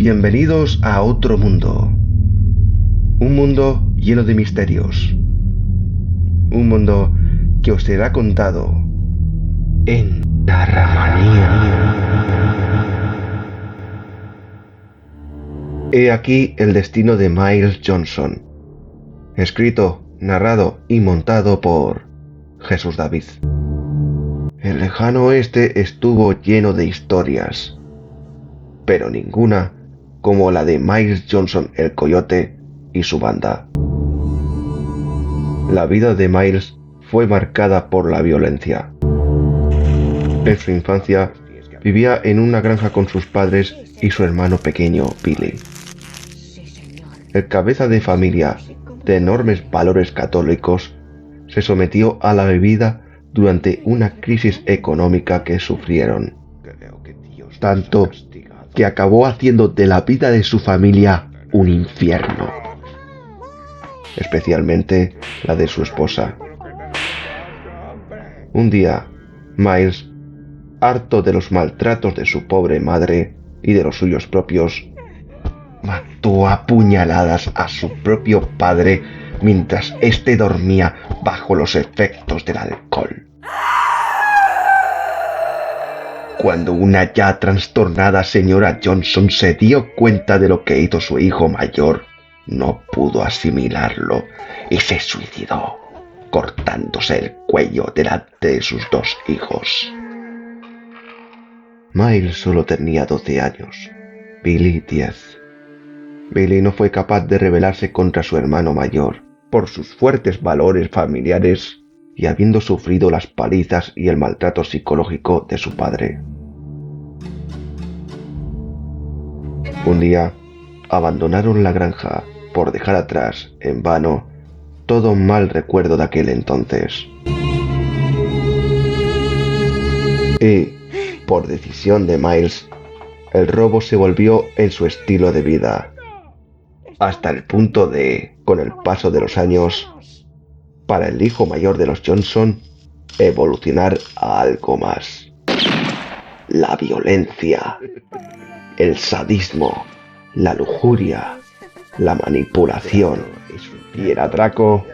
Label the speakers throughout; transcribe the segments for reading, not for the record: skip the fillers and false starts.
Speaker 1: Bienvenidos a otro mundo. Un mundo lleno de misterios. Un mundo que os será contado en Narramanía. He aquí el destino de Miles Johnson. Escrito, narrado y montado por Jesús David. El lejano oeste estuvo lleno de historias, pero ninguna como la de Miles Johnson el Coyote y su banda. La vida de Miles fue marcada por la violencia. En su infancia vivía en una granja con sus padres y su hermano pequeño, Billy. El cabeza de familia, de enormes valores católicos, se sometió a la bebida durante una crisis económica que sufrieron, tanto que acabó haciendo de la vida de su familia un infierno, especialmente la de su esposa. Un día, Miles, harto de los maltratos de su pobre madre y de los suyos propios, mató a puñaladas a su propio padre mientras éste dormía bajo los efectos del alcohol. Cuando una ya trastornada señora Johnson se dio cuenta de lo que hizo su hijo mayor, no pudo asimilarlo y se suicidó, cortándose el cuello delante de sus dos hijos. Miles solo tenía 12 años, Billy 10. Billy no fue capaz de rebelarse contra su hermano mayor por sus fuertes valores familiares y habiendo sufrido las palizas y el maltrato psicológico de su padre. Un día, abandonaron la granja por dejar atrás, en vano, todo un mal recuerdo de aquel entonces. Y, por decisión de Miles, el robo se volvió en su estilo de vida, hasta el punto de, con el paso de los años, para el hijo mayor de los Johnson, evolucionar a algo más. La violencia, el sadismo, la lujuria, la manipulación y el atraco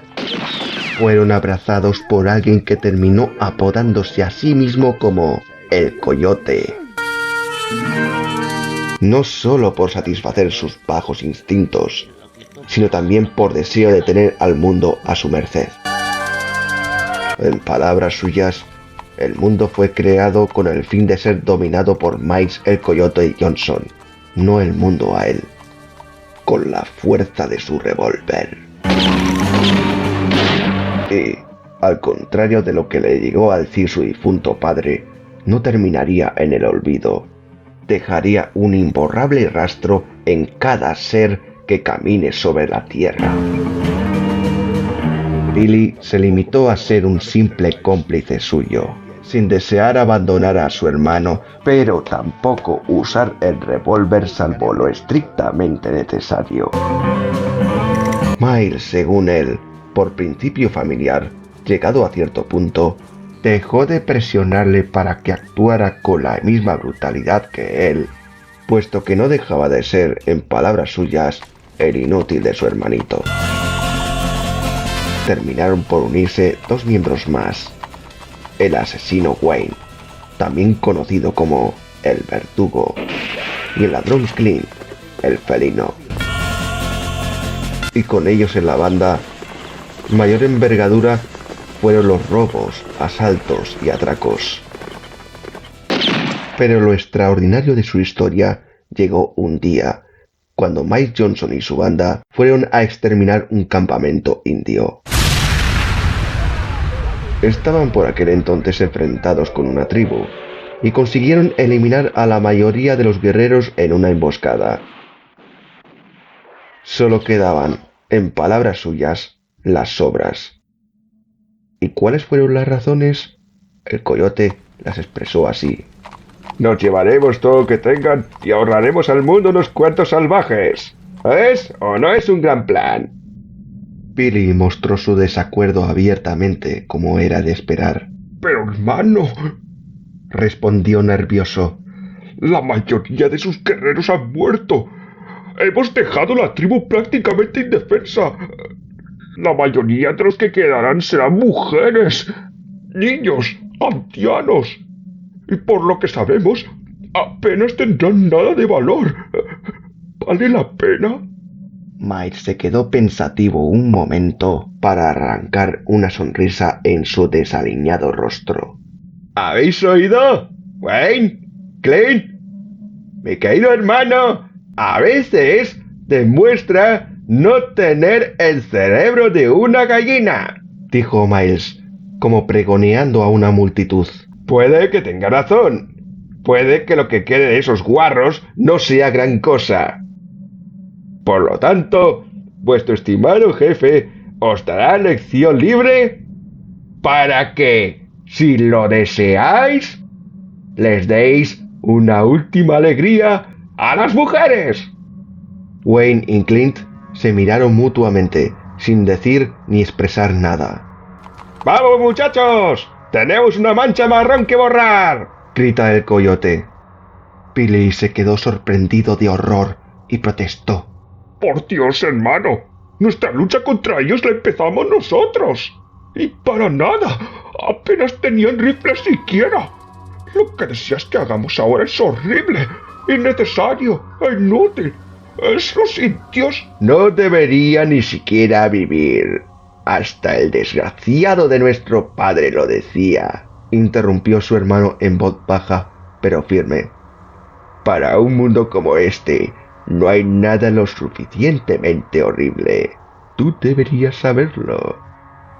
Speaker 1: fueron abrazados por alguien que terminó apodándose a sí mismo como el Coyote. No solo por satisfacer sus bajos instintos, sino también por deseo de tener al mundo a su merced. En palabras suyas, el mundo fue creado con el fin de ser dominado por Miles el Coyote Johnson, no el mundo a él, con la fuerza de su revólver. Y, al contrario de lo que le llegó a decir su difunto padre, no terminaría en el olvido. Dejaría un imborrable rastro en cada ser que camine sobre la tierra. Billy se limitó a ser un simple cómplice suyo, sin desear abandonar a su hermano, pero tampoco usar el revólver salvo lo estrictamente necesario. Miles, según él, por principio familiar, llegado a cierto punto, dejó de presionarle para que actuara con la misma brutalidad que él, puesto que no dejaba de ser, en palabras suyas, el inútil de su hermanito. Terminaron por unirse dos miembros más, el asesino Wayne, también conocido como el Verdugo, y el ladrón Clint, el felino. Y con ellos en la banda, mayor envergadura fueron los robos, asaltos y atracos. Pero lo extraordinario de su historia llegó un día, cuando Miles Johnson y su banda fueron a exterminar un campamento indio. Estaban por aquel entonces enfrentados con una tribu, y consiguieron eliminar a la mayoría de los guerreros en una emboscada. Solo quedaban, en palabras suyas, las sobras. ¿Y cuáles fueron las razones? El Coyote las expresó así:
Speaker 2: Nos llevaremos todo lo que tengan y ahorraremos al mundo unos cuantos salvajes. ¿Es o no es un gran plan?
Speaker 1: Billy mostró su desacuerdo abiertamente, como era de esperar.
Speaker 2: Pero hermano,
Speaker 1: respondió nervioso,
Speaker 2: la mayoría de sus guerreros han muerto. Hemos dejado la tribu prácticamente indefensa. La mayoría de los que quedarán serán mujeres, niños, ancianos. Y por lo que sabemos, apenas tendrán nada de valor. ¿Vale la pena?
Speaker 1: Miles se quedó pensativo un momento para arrancar una sonrisa en su desaliñado rostro. ¿Habéis oído? Wayne, Clint, mi querido hermano, a veces demuestra no tener el cerebro de una gallina, dijo Miles, como pregoneando a una multitud. Puede que tenga razón. Puede que lo que quede de esos guarros no sea gran cosa. Por lo tanto, vuestro estimado jefe os dará lección libre para que, si lo deseáis, les deis una última alegría a las mujeres. Wayne y Clint se miraron mutuamente, sin decir ni expresar nada. ¡Vamos, muchachos! ¡Tenemos una mancha marrón que borrar!, grita el coyote. Billy se quedó sorprendido de horror y protestó.
Speaker 2: Por Dios, hermano, nuestra lucha contra ellos la empezamos nosotros. Y para nada, apenas tenían rifles siquiera. Lo que deseas que hagamos ahora es horrible, innecesario e inútil. Esos indios no deberían ni siquiera vivir. Hasta el desgraciado de nuestro padre lo decía, interrumpió su hermano en voz baja, pero firme. Para un mundo como este, no hay nada lo suficientemente horrible. Tú deberías saberlo.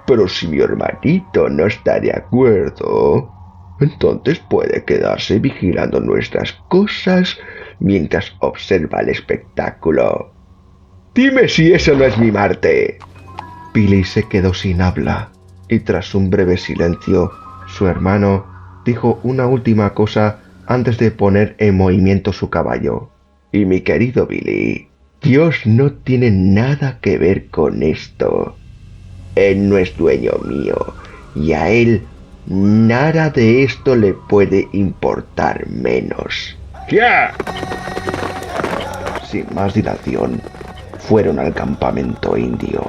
Speaker 2: Pero si mi hermanito no está de acuerdo, entonces puede quedarse vigilando nuestras cosas mientras observa el espectáculo. Dime si eso no es mimarte. Billy se quedó sin habla, y tras un breve silencio, su hermano dijo una última cosa antes de poner en movimiento su caballo. Y mi querido Billy, Dios no tiene nada que ver con esto. Él no es dueño mío, y a él nada de esto le puede importar menos. ¡Ya!
Speaker 1: Sin más dilación, fueron al campamento indio.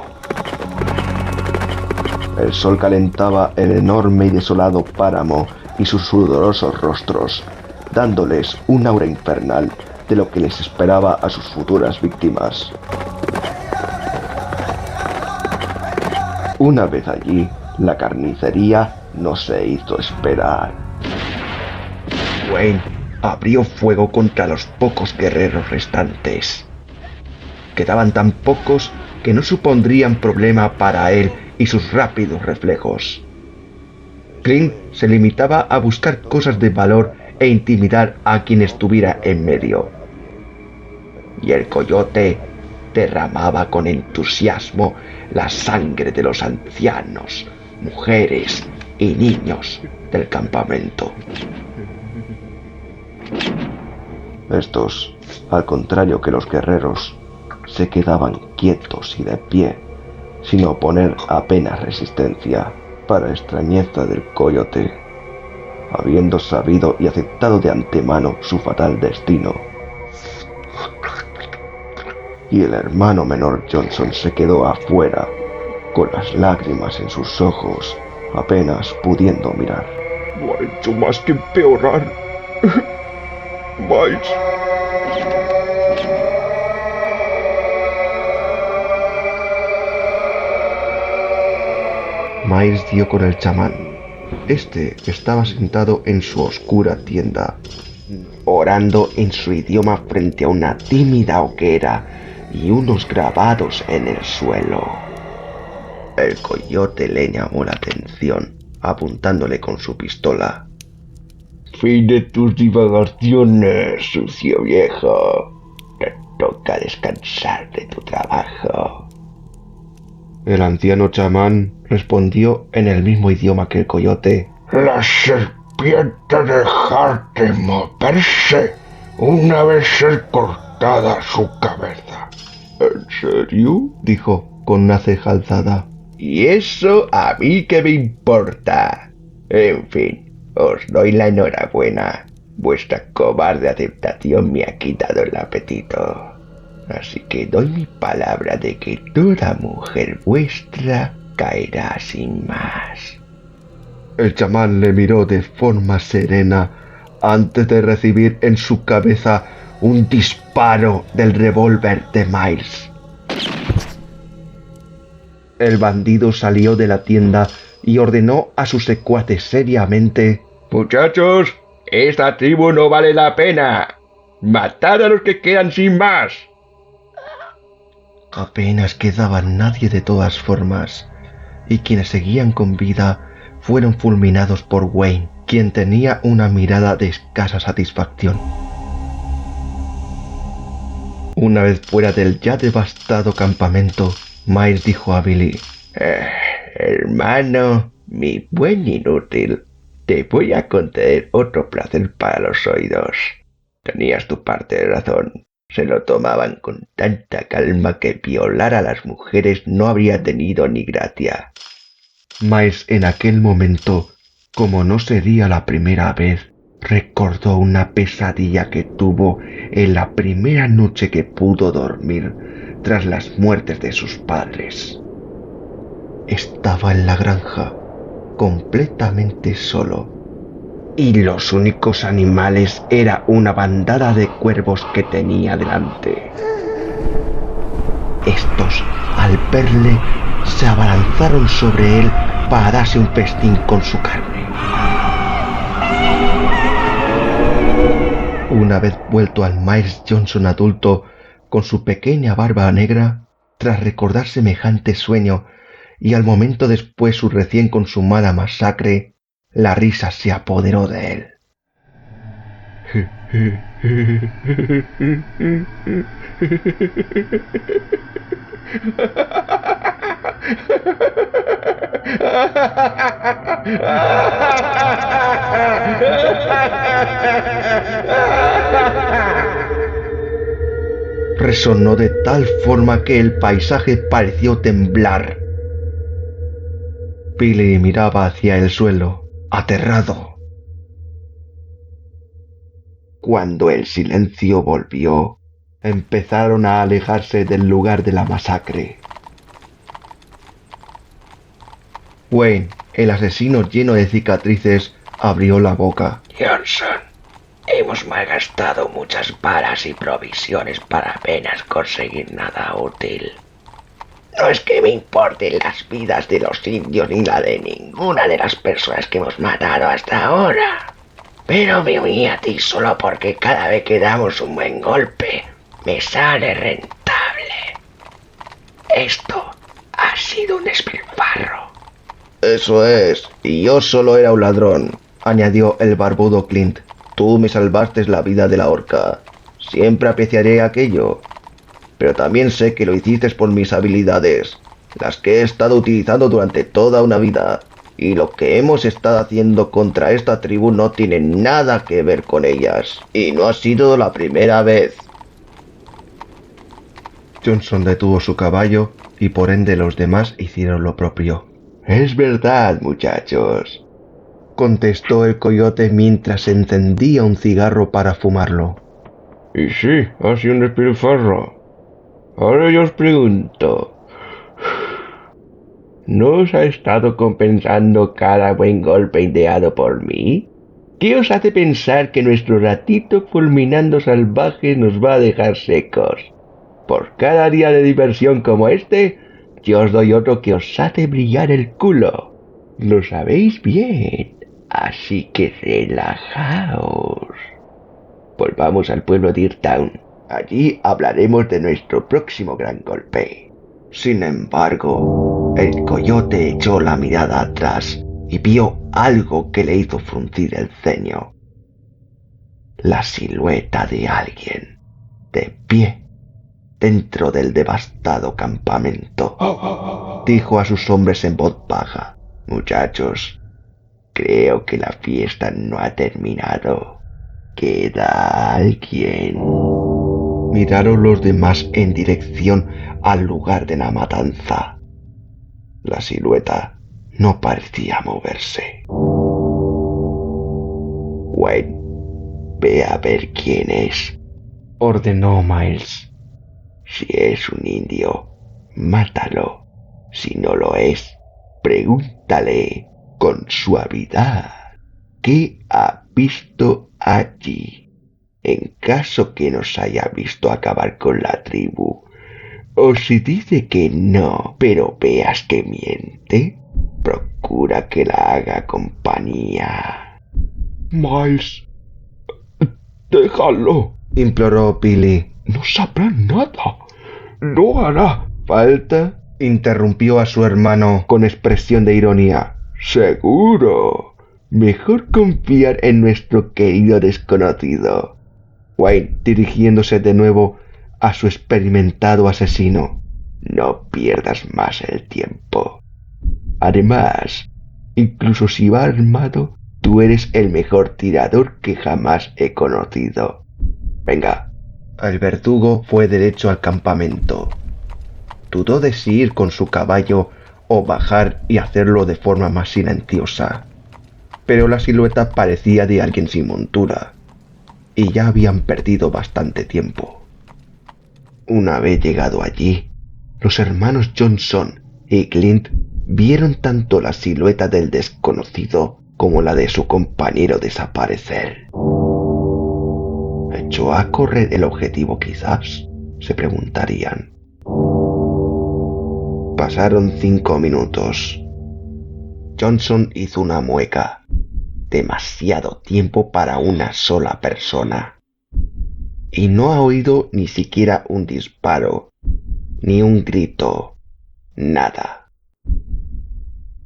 Speaker 1: El sol calentaba el enorme y desolado páramo y sus sudorosos rostros, dándoles un aura infernal de lo que les esperaba a sus futuras víctimas. Una vez allí, la carnicería no se hizo esperar. Wayne abrió fuego contra los pocos guerreros restantes. Quedaban tan pocos que no supondrían problema para él y sus rápidos reflejos. Clint se limitaba a buscar cosas de valor e intimidar a quien estuviera en medio. Y el coyote derramaba con entusiasmo la sangre de los ancianos, mujeres y niños del campamento. Estos, al contrario que los guerreros, se quedaban quietos y de pie, sin oponer apenas resistencia, para extrañeza del coyote, habiendo sabido y aceptado de antemano su fatal destino. Y el hermano menor Johnson se quedó afuera, con las lágrimas en sus ojos, apenas pudiendo mirar.
Speaker 2: No ha hecho más que empeorar. Miles.
Speaker 1: Miles dio con el chamán. Este estaba sentado en su oscura tienda, orando en su idioma frente a una tímida hoguera y unos grabados en el suelo. El coyote le llamó la atención, apuntándole con su pistola. Fin de tus divagaciones, sucio viejo. Te toca descansar de tu trabajo. El anciano chamán respondió en el mismo idioma que el coyote.
Speaker 3: La serpiente dejar de moverse una vez ser cortada su cabeza.
Speaker 1: ¿En serio?, dijo con una ceja alzada. ¿Y eso a mí qué me importa? En fin, os doy la enhorabuena. Vuestra cobarde aceptación me ha quitado el apetito. Así que doy mi palabra de que toda mujer vuestra caerá sin más. El chamán le miró de forma serena antes de recibir en su cabeza un disparo del revólver de Miles. El bandido salió de la tienda y ordenó a sus secuaces seriamente:
Speaker 3: Muchachos, esta tribu no vale la pena. Matad a los que quedan sin más.
Speaker 1: Apenas quedaba nadie de todas formas, y quienes seguían con vida fueron fulminados por Wayne, quien tenía una mirada de escasa satisfacción. Una vez fuera del ya devastado campamento, Miles dijo a Billy: hermano, mi buen inútil, te voy a conceder otro placer para los oídos. Tenías tu parte de razón. Se lo tomaban con tanta calma que violar a las mujeres no habría tenido ni gracia. Miles en aquel momento, como no sería la primera vez, recordó una pesadilla que tuvo en la primera noche que pudo dormir tras las muertes de sus padres. Estaba en la granja, completamente solo, y los únicos animales era una bandada de cuervos que tenía delante. Estos, al verle, se abalanzaron sobre él para darse un festín con su carne. Una vez vuelto al Miles Johnson adulto, con su pequeña barba negra, tras recordar semejante sueño, y al momento después su recién consumada masacre, la risa se apoderó de él. Resonó de tal forma que el paisaje pareció temblar. Billy miraba hacia el suelo, aterrado. Cuando el silencio volvió, empezaron a alejarse del lugar de la masacre. Wayne, el asesino lleno de cicatrices, abrió la boca.
Speaker 4: Johnson, hemos malgastado muchas balas y provisiones para apenas conseguir nada útil. No es que me importen las vidas de los indios ni la de ninguna de las personas que hemos matado hasta ahora. Pero me uní a ti solo porque cada vez que damos un buen golpe, me sale rentable. Esto ha sido un despilfarro.
Speaker 1: Eso es, y yo solo era un ladrón, añadió el barbudo Clint. Tú me salvaste la vida de la horca. Siempre apreciaré aquello. Pero también sé que lo hiciste por mis habilidades, las que he estado utilizando durante toda una vida. Y lo que hemos estado haciendo contra esta tribu no tiene nada que ver con ellas. Y no ha sido la primera vez. Johnson detuvo su caballo y por ende los demás hicieron lo propio. Es verdad, muchachos, contestó el coyote mientras encendía un cigarro para fumarlo.
Speaker 3: Y sí, ha sido un despilfarro. Ahora yo os pregunto, ¿no os ha estado compensando cada buen golpe ideado por mí? ¿Qué os hace pensar que nuestro ratito fulminando salvajes nos va a dejar secos? Por cada día de diversión como este, yo os doy otro que os hace brillar el culo. Lo sabéis bien, así que relajaos. Volvamos al pueblo de Eartown. Allí hablaremos de nuestro próximo gran golpe. Sin embargo, el coyote echó la mirada atrás y vio algo que le hizo fruncir el ceño. La silueta de alguien, de pie, dentro del devastado campamento. Dijo a sus hombres en voz baja: muchachos, creo que la fiesta no ha terminado. ¿Queda alguien? Miraron los demás en dirección al lugar de la matanza. La silueta no parecía moverse. Wayne, ve a ver quién es, ordenó Miles. Si es un indio, mátalo. Si no lo es, pregúntale con suavidad qué ha visto allí. En caso que nos haya visto acabar con la tribu, o si dice que no, pero veas que miente, procura que la haga compañía.
Speaker 2: Miles, déjalo,
Speaker 1: imploró Billy.
Speaker 2: no sabrá nada, no hará.
Speaker 1: ¿Falta? Interrumpió a su hermano con expresión de ironía.
Speaker 3: Seguro. Mejor confiar en nuestro querido desconocido.
Speaker 1: Wayne, dirigiéndose de nuevo a su experimentado asesino.
Speaker 3: No pierdas más el tiempo. Además, incluso si va armado, tú eres el mejor tirador que jamás he conocido. Venga.
Speaker 1: El verdugo fue derecho al campamento. Dudó de si ir con su caballo o bajar y hacerlo de forma más silenciosa, pero la silueta parecía de alguien sin montura, y ya habían perdido bastante tiempo. Una vez llegado allí, los hermanos Johnson y Clint vieron tanto la silueta del desconocido como la de su compañero desaparecer. ¿Echó a correr el objetivo quizás?, se preguntarían. Pasaron 5 minutos. Johnson hizo una mueca. Demasiado tiempo para una sola persona. Y no ha oído ni siquiera un disparo, ni un grito, nada.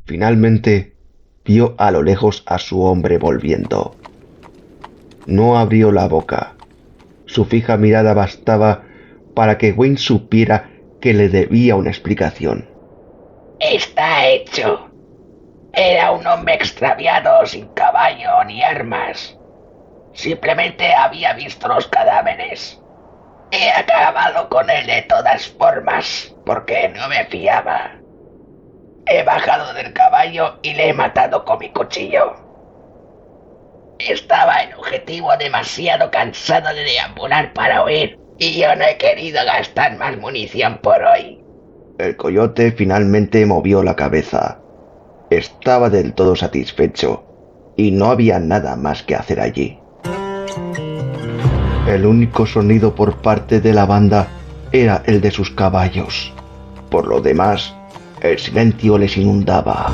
Speaker 1: Finalmente, vio a lo lejos a su hombre volviendo. No abrió la boca. Su fija mirada bastaba para que Wayne supiera que le debía una explicación.
Speaker 4: Está hecho. Era un hombre extraviado, sin caballo ni armas. Simplemente había visto los cadáveres. He acabado con él de todas formas, porque no me fiaba. He bajado del caballo y le he matado con mi cuchillo. Estaba el objetivo demasiado cansado de deambular para huir, y yo no he querido gastar más munición por hoy.
Speaker 1: El coyote finalmente movió la cabeza. Estaba del todo satisfecho, y no había nada más que hacer allí. El único sonido por parte de la banda era el de sus caballos. Por lo demás, el silencio les inundaba.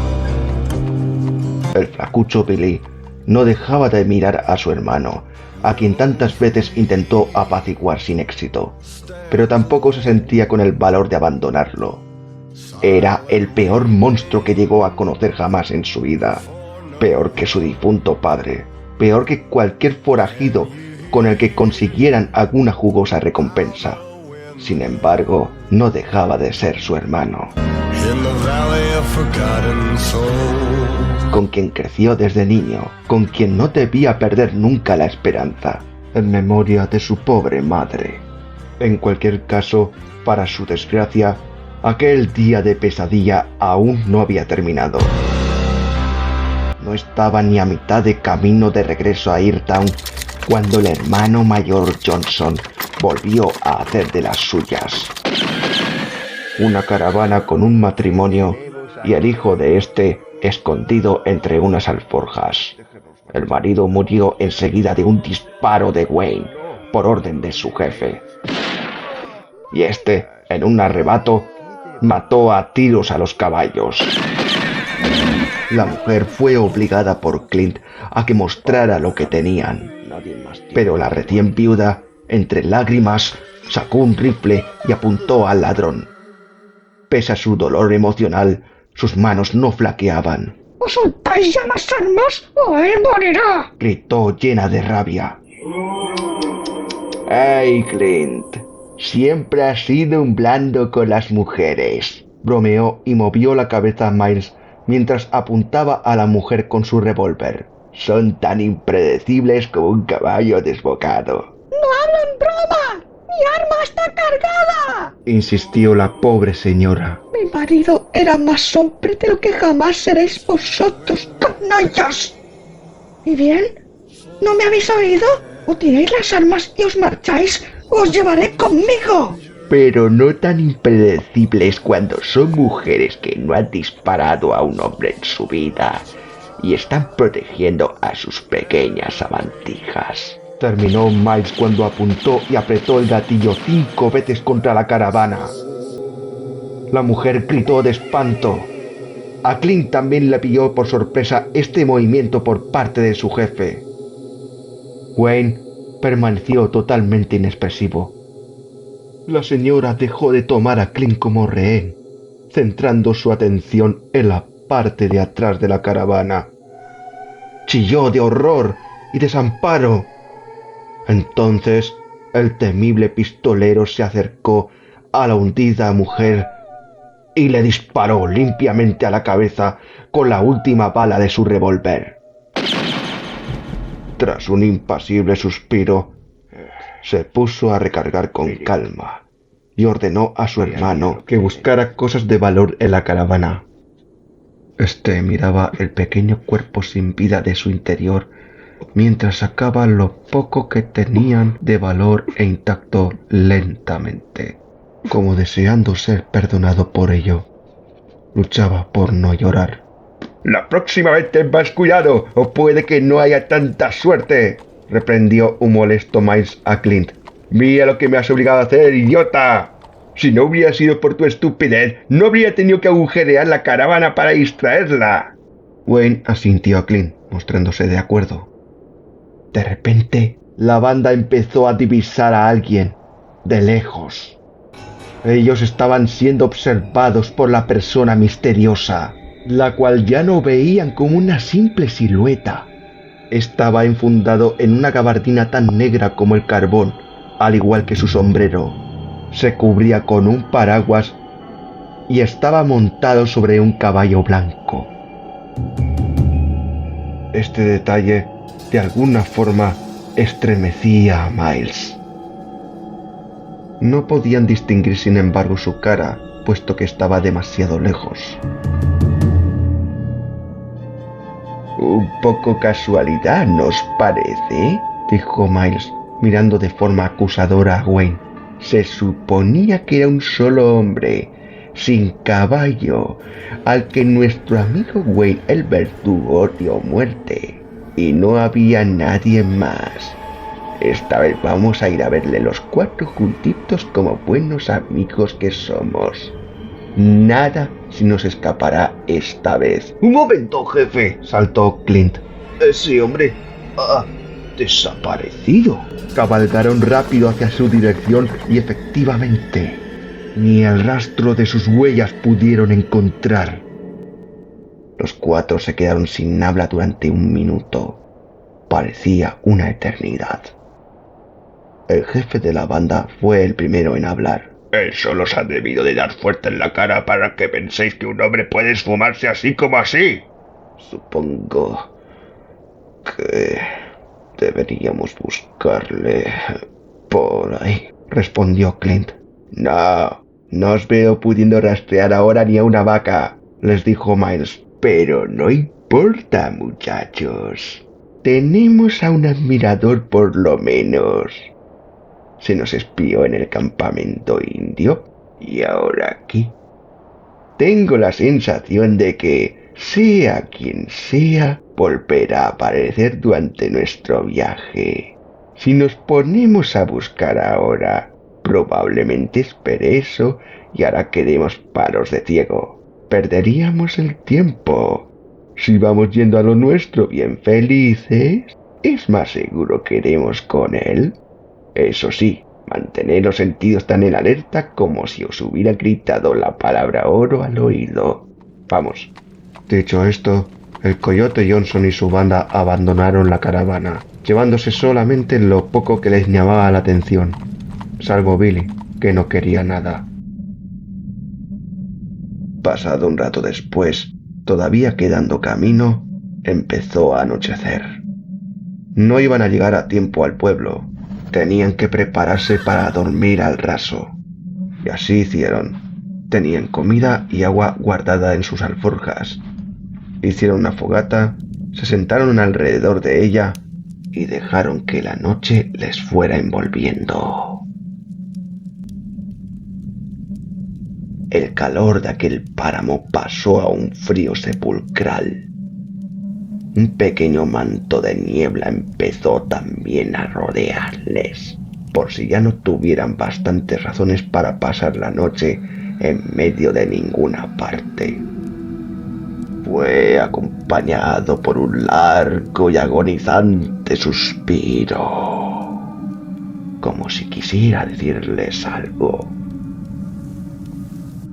Speaker 1: El flacucho Billy no dejaba de mirar a su hermano, a quien tantas veces intentó apaciguar sin éxito, pero tampoco se sentía con el valor de abandonarlo. Era el peor monstruo que llegó a conocer jamás en su vida, peor que su difunto padre, peor que cualquier forajido con el que consiguieran alguna jugosa recompensa. Sin embargo, no dejaba de ser su hermano, con quien creció desde niño, con quien no debía perder nunca la esperanza, en memoria de su pobre madre. En cualquier caso, para su desgracia, aquel día de pesadilla aún no había terminado. No estaba ni a mitad de camino de regreso a Eartown cuando el hermano mayor Johnson volvió a hacer de las suyas. Una caravana con un matrimonio y el hijo de este escondido entre unas alforjas. El marido murió enseguida de un disparo de Wayne por orden de su jefe. Y este, en un arrebato, mató a tiros a los caballos. La mujer fue obligada por Clint a que mostrara lo que tenían, pero la recién viuda, entre lágrimas, sacó un rifle y apuntó al ladrón. Pese a su dolor emocional, sus manos no flaqueaban.
Speaker 5: ¡Os soltáis ya las armas o él morirá!,
Speaker 1: gritó llena de rabia.
Speaker 3: ¡Ay, Clint! Siempre has sido un blando con las mujeres,
Speaker 1: bromeó y movió la cabeza Miles mientras apuntaba a la mujer con su revólver.
Speaker 3: Son tan impredecibles como un caballo desbocado.
Speaker 5: ¡No hablan broma! ¡Mi arma está cargada!,
Speaker 1: insistió la pobre señora.
Speaker 5: Mi marido era más hombre de lo que jamás seréis vosotros, canallas. ¿Y bien? ¿No me habéis oído? O tiráis las armas y os marcháis, o os llevaré conmigo.
Speaker 3: pero no tan impredecibles cuando son mujeres que no han disparado a un hombre en su vida y están protegiendo a sus pequeñas sabandijas.
Speaker 1: Terminó Miles cuando apuntó y apretó el gatillo 5 veces contra la caravana. La mujer gritó de espanto. A Clint también le pilló por sorpresa este movimiento por parte de su jefe. Wayne permaneció totalmente inexpresivo. La señora dejó de tomar a Clint como rehén, centrando su atención en la parte de atrás de la caravana. Chilló de horror y desamparo. Entonces, el temible pistolero se acercó a la hundida mujer y le disparó limpiamente a la cabeza con la última bala de su revólver. Tras un impasible suspiro, se puso a recargar con calma y ordenó a su hermano que buscara cosas de valor en la caravana. Este miraba el pequeño cuerpo sin vida de su interior mientras sacaba lo poco que tenían de valor e intacto lentamente, como deseando ser perdonado por ello. Luchaba por no llorar.
Speaker 3: La próxima vez ten más cuidado, o puede que no haya tanta suerte, reprendió un molesto Miles a Clint. Mira lo que me has obligado a hacer, idiota. Si no hubiera sido por tu estupidez, no habría tenido que agujerear la caravana para distraerla.
Speaker 1: Wayne asintió a Clint, mostrándose de acuerdo. De repente, la banda empezó a divisar a alguien, de lejos. Ellos estaban siendo observados por la persona misteriosa, la cual ya no veían como una simple silueta. Estaba enfundado en una gabardina tan negra como el carbón, al igual que su sombrero. Se cubría con un paraguas y estaba montado sobre un caballo blanco. Este detalle, de alguna forma, estremecía a Miles. No podían distinguir, sin embargo, su cara, puesto que estaba demasiado lejos.
Speaker 3: Un poco casualidad, ¿nos parece?, dijo Miles, mirando de forma acusadora a Wayne. Se suponía que era un solo hombre, sin caballo, al que nuestro amigo Wayne el verdugo dio muerte, y no había nadie más. Esta vez vamos a ir a verle los 4 juntitos como buenos amigos que somos. Nada se nos escapará esta vez.
Speaker 1: ¡Un momento, jefe!, saltó Clint. Ese hombre ha desaparecido. Cabalgaron rápido hacia su dirección y efectivamente, ni el rastro de sus huellas pudieron encontrar. Los 4 se quedaron sin habla durante 1 minuto. Parecía una eternidad. El jefe de la banda fue el primero en hablar.
Speaker 2: Eso los ha debido de dar fuerte en la cara para que penséis que un hombre puede esfumarse así como así.
Speaker 1: Supongo que deberíamos buscarle por ahí, respondió Clint.
Speaker 3: No os veo pudiendo rastrear ahora ni a una vaca, les dijo Miles. Pero no importa, muchachos. Tenemos a un admirador por lo menos. Se nos espió en el campamento indio y ahora aquí. Tengo la sensación de que, sea quien sea, volverá a aparecer durante nuestro viaje. Si nos ponemos a buscar ahora, probablemente espere eso y hará que demos palos de ciego. Perderíamos el tiempo. Si vamos yendo a lo nuestro bien felices, es más seguro que iremos con él. Eso sí, mantened los sentidos tan en alerta como si os hubiera gritado la palabra oro al oído. Vamos. Dicho esto, el Coyote Johnson y su banda abandonaron la caravana, llevándose solamente lo poco que les llamaba la atención, salvo Billy, que no quería nada. Pasado un rato después, todavía quedando camino, empezó a anochecer. No iban a llegar a tiempo al pueblo. Tenían que prepararse para dormir al raso. Y así hicieron. Tenían comida y agua guardada en sus alforjas. Hicieron una fogata, se sentaron alrededor de ella y dejaron que la noche les fuera envolviendo.
Speaker 1: el calor de aquel páramo pasó a un frío sepulcral. Un pequeño manto de niebla empezó también a rodearles, por si ya no tuvieran bastantes razones para pasar la noche en medio de ninguna parte. Fue acompañado por un largo y agonizante suspiro, como si quisiera decirles algo,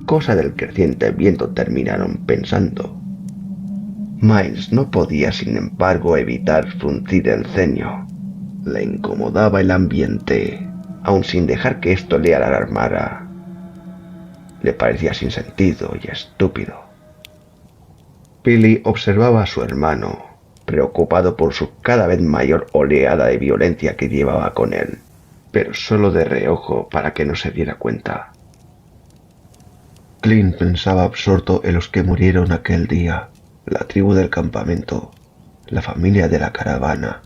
Speaker 1: cosa del creciente viento terminaron pensando. Miles no podía, sin embargo, evitar fruncir el ceño. Le incomodaba el ambiente, aun sin dejar que esto le alarmara. Le parecía sin sentido y estúpido. Billy observaba a su hermano, preocupado por su cada vez mayor oleada de violencia que llevaba con él, pero solo de reojo para que no se diera cuenta. Clint pensaba absorto en los que murieron aquel día, la tribu del campamento, la familia de la caravana.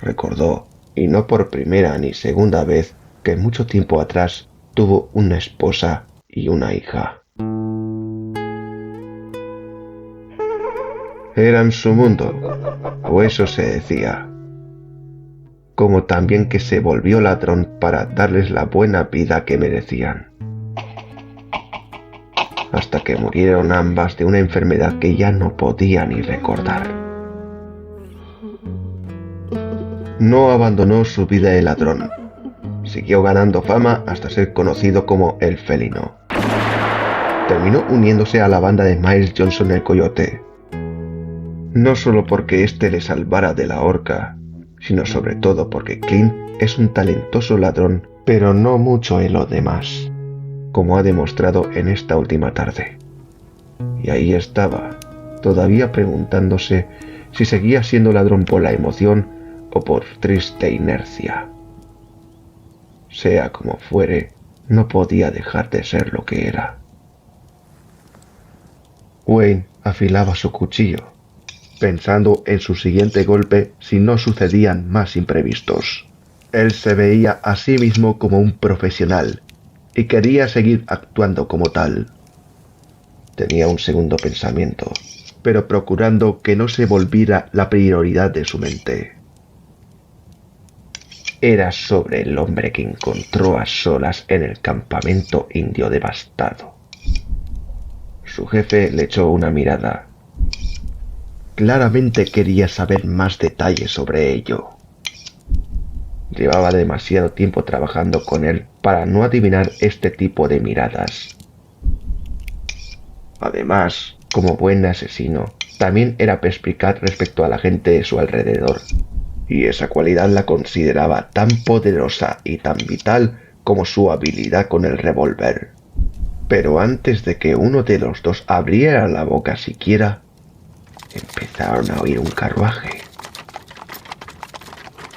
Speaker 1: Recordó, y no por primera ni segunda vez, que mucho tiempo atrás tuvo una esposa y una hija. Eran su mundo, o eso se decía. Como también que se volvió ladrón para darles la buena vida que merecían. Hasta que murieron ambas de una enfermedad que ya no podía ni recordar. No abandonó su vida de ladrón. Siguió ganando fama hasta ser conocido como el felino. Terminó uniéndose a la banda de Miles Johnson el Coyote. No solo porque éste le salvara de la horca, sino sobre todo porque Clint es un talentoso ladrón, pero no mucho en lo demás, como ha demostrado en esta última tarde. Y ahí estaba, todavía preguntándose si seguía siendo ladrón por la emoción o por triste inercia. Sea como fuere, no podía dejar de ser lo que era. Wayne afilaba su cuchillo, pensando en su siguiente golpe si no sucedían más imprevistos. Él se veía a sí mismo como un profesional y quería seguir actuando como tal. Tenía un segundo pensamiento, pero procurando que no se volviera la prioridad de su mente. Era sobre el hombre que encontró a solas en el campamento indio devastado. Su jefe le echó una mirada. Claramente quería saber más detalles sobre ello. Llevaba demasiado tiempo trabajando con él para no adivinar este tipo de miradas. Además, como buen asesino, también era perspicaz respecto a la gente de su alrededor, y esa cualidad la consideraba tan poderosa y tan vital como su habilidad con el revólver. Pero antes de que uno de los dos abriera la boca siquiera, empezaron a oír un carruaje.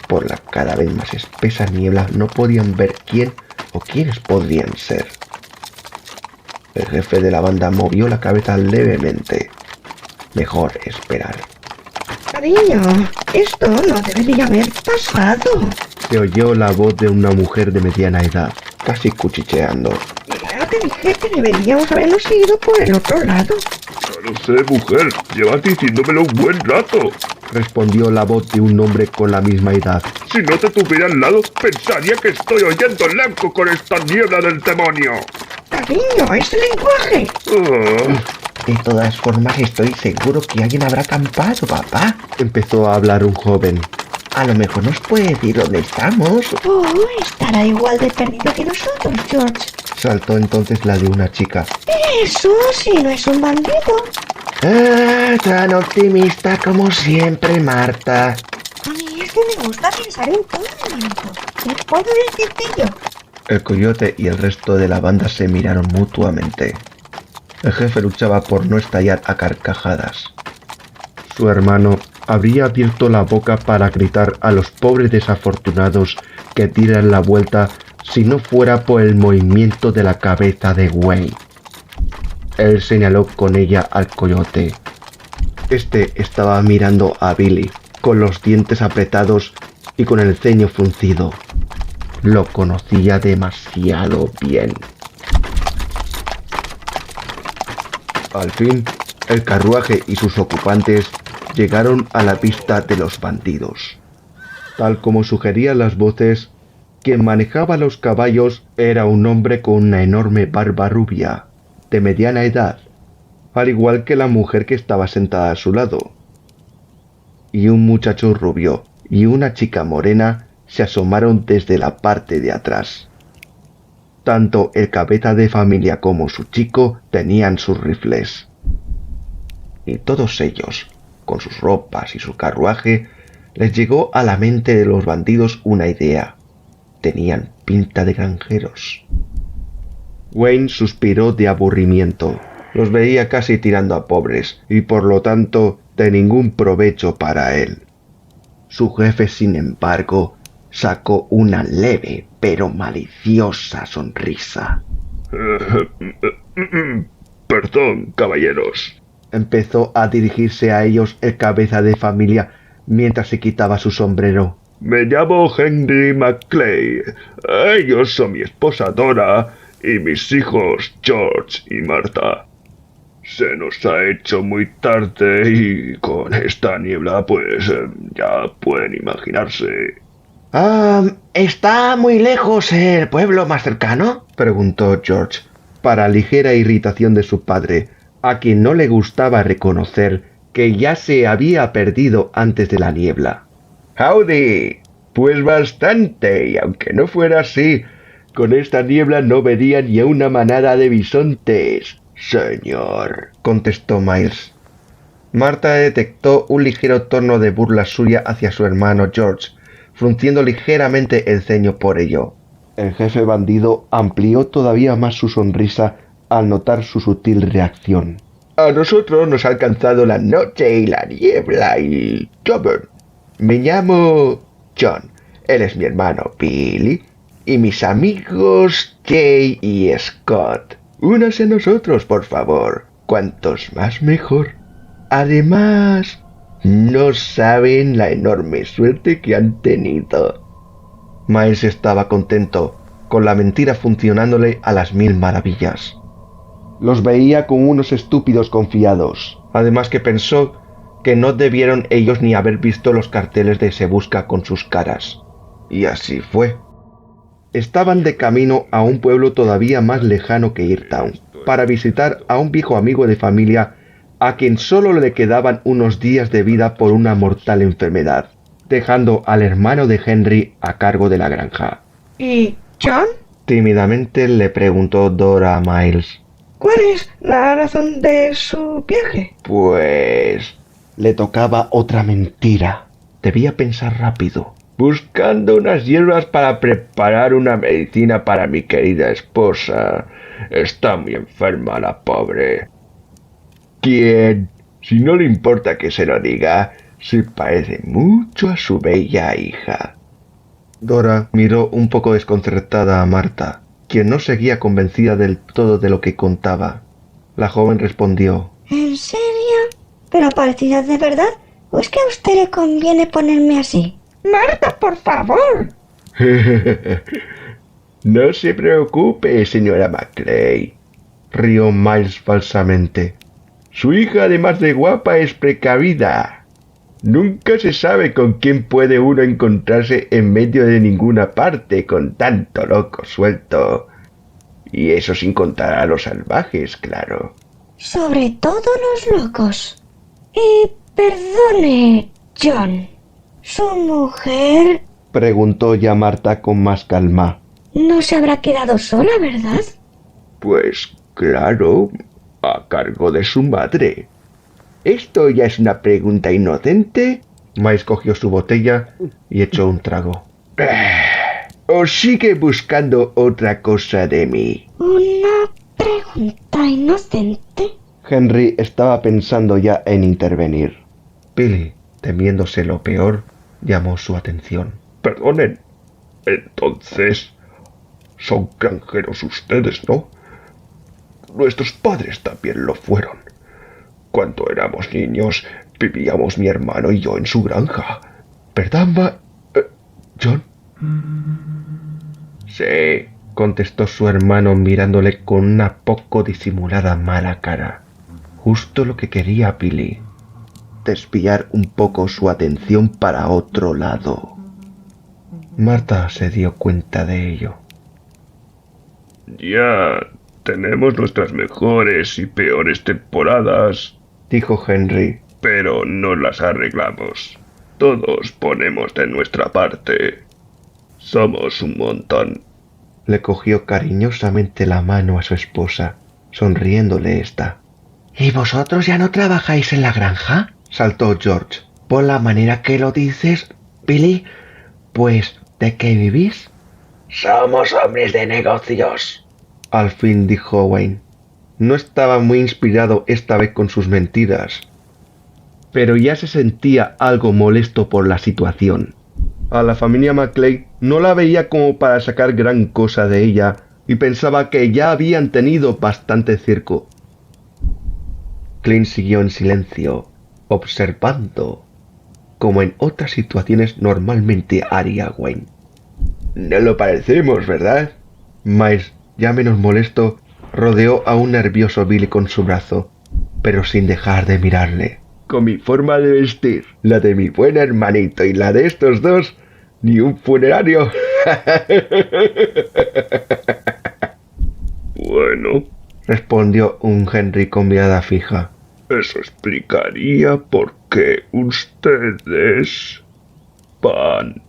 Speaker 1: Por la cada vez más espesa niebla no podían ver quién o quiénes podrían ser. El jefe de la banda movió la cabeza levemente. Mejor esperar.
Speaker 5: Cariño, esto no debería haber pasado.
Speaker 1: Se oyó la voz de una mujer de mediana edad, casi cuchicheando.
Speaker 5: Ya te dije que deberíamos habernos ido por el otro lado.
Speaker 2: No lo sé, mujer. Llevas diciéndomelo un buen rato.
Speaker 1: Respondió la voz de un hombre con la misma edad.
Speaker 2: Si no te tuviera al lado, pensaría que estoy oyendo el eco con esta niebla del demonio.
Speaker 5: Cariño, es el lenguaje.
Speaker 1: De todas formas, estoy seguro que alguien habrá acampado, papá. Empezó a hablar un joven. A lo mejor nos puede decir dónde estamos.
Speaker 5: Oh, estará igual de perdido que nosotros, George.
Speaker 1: Saltó entonces la de una chica.
Speaker 5: Eso si no es un bandido.
Speaker 1: Ah, tan optimista como siempre, Marta.
Speaker 5: A mí es que me gusta pensar en todo el momento. ¿Qué puedo decirte yo?
Speaker 1: El coyote y el resto de la banda se miraron mutuamente. El jefe luchaba por no estallar a carcajadas. Su hermano habría abierto la boca para gritar a los pobres desafortunados que tiran la vuelta si no fuera por el movimiento de la cabeza de Wayne. Él señaló con ella al coyote. Este estaba mirando a Billy, con los dientes apretados y con el ceño fruncido. Lo conocía demasiado bien. Al fin, el carruaje y sus ocupantes llegaron a la pista de los bandidos. Tal como sugerían las voces, quien manejaba los caballos era un hombre con una enorme barba rubia, de mediana edad, al igual que la mujer que estaba sentada a su lado. Y un muchacho rubio y una chica morena se asomaron desde la parte de atrás. Tanto el cabeza de familia como su chico tenían sus rifles. Y todos ellos, con sus ropas y su carruaje, les llegó a la mente de los bandidos una idea. Tenían pinta de granjeros. Wayne suspiró de aburrimiento. Los veía casi tirando a pobres y por lo tanto de ningún provecho para él. Su jefe, sin embargo, sacó una leve pero maliciosa sonrisa.
Speaker 2: Perdón, caballeros.
Speaker 1: Empezó a dirigirse a ellos el cabeza de familia mientras se quitaba su sombrero.
Speaker 2: Me llamo Henry McClay. Ellos son mi esposa Dora y mis hijos George y Martha. Se nos ha hecho muy tarde y con esta niebla, pues ya pueden imaginarse.
Speaker 4: ¿Está muy lejos el pueblo más cercano?
Speaker 1: Preguntó George, para ligera irritación de su padre, a quien no le gustaba reconocer que ya se había perdido antes de la niebla.
Speaker 3: Howdy. Pues bastante, y aunque no fuera así, con esta niebla no vería ni a una manada de bisontes, señor,
Speaker 1: contestó Miles. Marta detectó un ligero tono de burla suya hacia su hermano George, frunciendo ligeramente el ceño por ello. El jefe bandido amplió todavía más su sonrisa al notar su sutil reacción.
Speaker 3: A nosotros nos ha alcanzado la noche y la niebla y... Me llamo John, él es mi hermano Billy, y mis amigos Jay y Scott. Únase a nosotros, por favor. Cuantos más mejor. Además, no saben la enorme suerte que han tenido.
Speaker 1: Miles estaba contento, con la mentira funcionándole a las mil maravillas. Los veía como unos estúpidos confiados, además que pensó que no debieron ellos ni haber visto los carteles de Se Busca con sus caras. Y así fue. Estaban de camino a un pueblo todavía más lejano que Eartown, para visitar a un viejo amigo de familia a quien solo le quedaban unos días de vida por una mortal enfermedad, dejando al hermano de Henry a cargo de la granja.
Speaker 5: ¿Y John?
Speaker 1: Tímidamente le preguntó Dora a Miles.
Speaker 5: ¿Cuál es la razón de su viaje?
Speaker 3: Pues...
Speaker 1: Le tocaba otra mentira. Debía pensar rápido.
Speaker 3: Buscando unas hierbas para preparar una medicina para mi querida esposa. Está muy enferma la pobre. ¿Quién? Si no le importa que se lo diga, se parece mucho a su bella hija.
Speaker 1: Dora miró un poco desconcertada a Marta, quien no seguía convencida del todo de lo que contaba. La joven respondió.
Speaker 6: ¿En serio? ¿Pero parecida de verdad? ¿O es que a usted le conviene ponerme así?
Speaker 5: Marta, por favor.
Speaker 3: No se preocupe, señora McClay,
Speaker 1: rió Miles falsamente.
Speaker 3: Su hija, además de guapa, es precavida. Nunca se sabe con quién puede uno encontrarse en medio de ninguna parte con tanto loco suelto. Y eso sin contar a los salvajes, claro.
Speaker 6: Sobre todo los locos. Perdone, John. ¿Su mujer?
Speaker 1: Preguntó ya Marta con más calma.
Speaker 6: No se habrá quedado sola, ¿verdad?
Speaker 3: Pues claro, a cargo de su madre. ¿Esto ya es una pregunta inocente?
Speaker 1: Miles cogió su botella y echó un trago.
Speaker 3: ¿O sigue buscando otra cosa de mí?
Speaker 6: ¿Una pregunta inocente?
Speaker 1: Henry estaba pensando ya en intervenir. Billy, temiéndose lo peor, llamó su atención.
Speaker 2: Perdonen. Entonces, son granjeros ustedes, ¿no? Nuestros padres también lo fueron. Cuando éramos niños, vivíamos mi hermano y yo en su granja. ¿Verdad, John?
Speaker 1: Sí, contestó su hermano mirándole con una poco disimulada mala cara. Justo lo que quería Billy. Desviar un poco su atención para otro lado. Marta se dio cuenta de ello.
Speaker 2: Ya tenemos nuestras mejores y peores temporadas,
Speaker 1: Dijo Henry.
Speaker 2: pero no las arreglamos. Todos ponemos de nuestra parte. Somos un montón.
Speaker 1: Le cogió cariñosamente la mano a su esposa, sonriéndole esta.
Speaker 5: ¿Y vosotros ya no trabajáis en la granja?
Speaker 1: Saltó George.
Speaker 5: Por la manera que lo dices, Billy, pues, ¿de qué vivís?
Speaker 4: Somos hombres de negocios.
Speaker 1: Al fin dijo Wayne. No estaba muy inspirado esta vez con sus mentiras, pero ya se sentía algo molesto por la situación. A la familia Macleay no la veía como para sacar gran cosa de ella y pensaba que ya habían tenido bastante circo. Clint siguió en silencio, observando, como en otras situaciones normalmente haría Wayne. No lo parecemos, ¿verdad? Miles, ya menos molesto, rodeó a un nervioso Billy con su brazo, pero sin dejar de mirarle. Con mi forma de vestir, la de mi buen hermanito y la de estos dos, ni un funerario.
Speaker 2: Bueno,
Speaker 1: Respondió un Henry con mirada fija.
Speaker 2: eso explicaría por qué ustedes van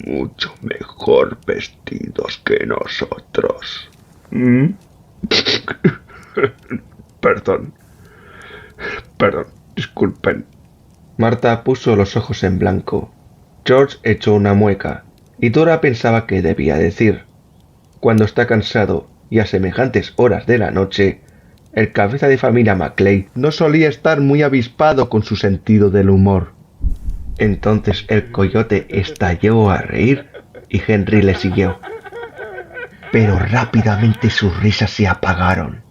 Speaker 2: mucho mejor vestidos que nosotros. ¿Mm? Perdón, disculpen.
Speaker 1: Marta puso los ojos en blanco. George echó una mueca, y Dora pensaba que debía decir. Cuando está cansado y a semejantes horas de la noche, el cabeza de familia Macleay no solía estar muy avispado con su sentido del humor. Entonces el coyote estalló a reír y Henry le siguió. Pero rápidamente sus risas se apagaron.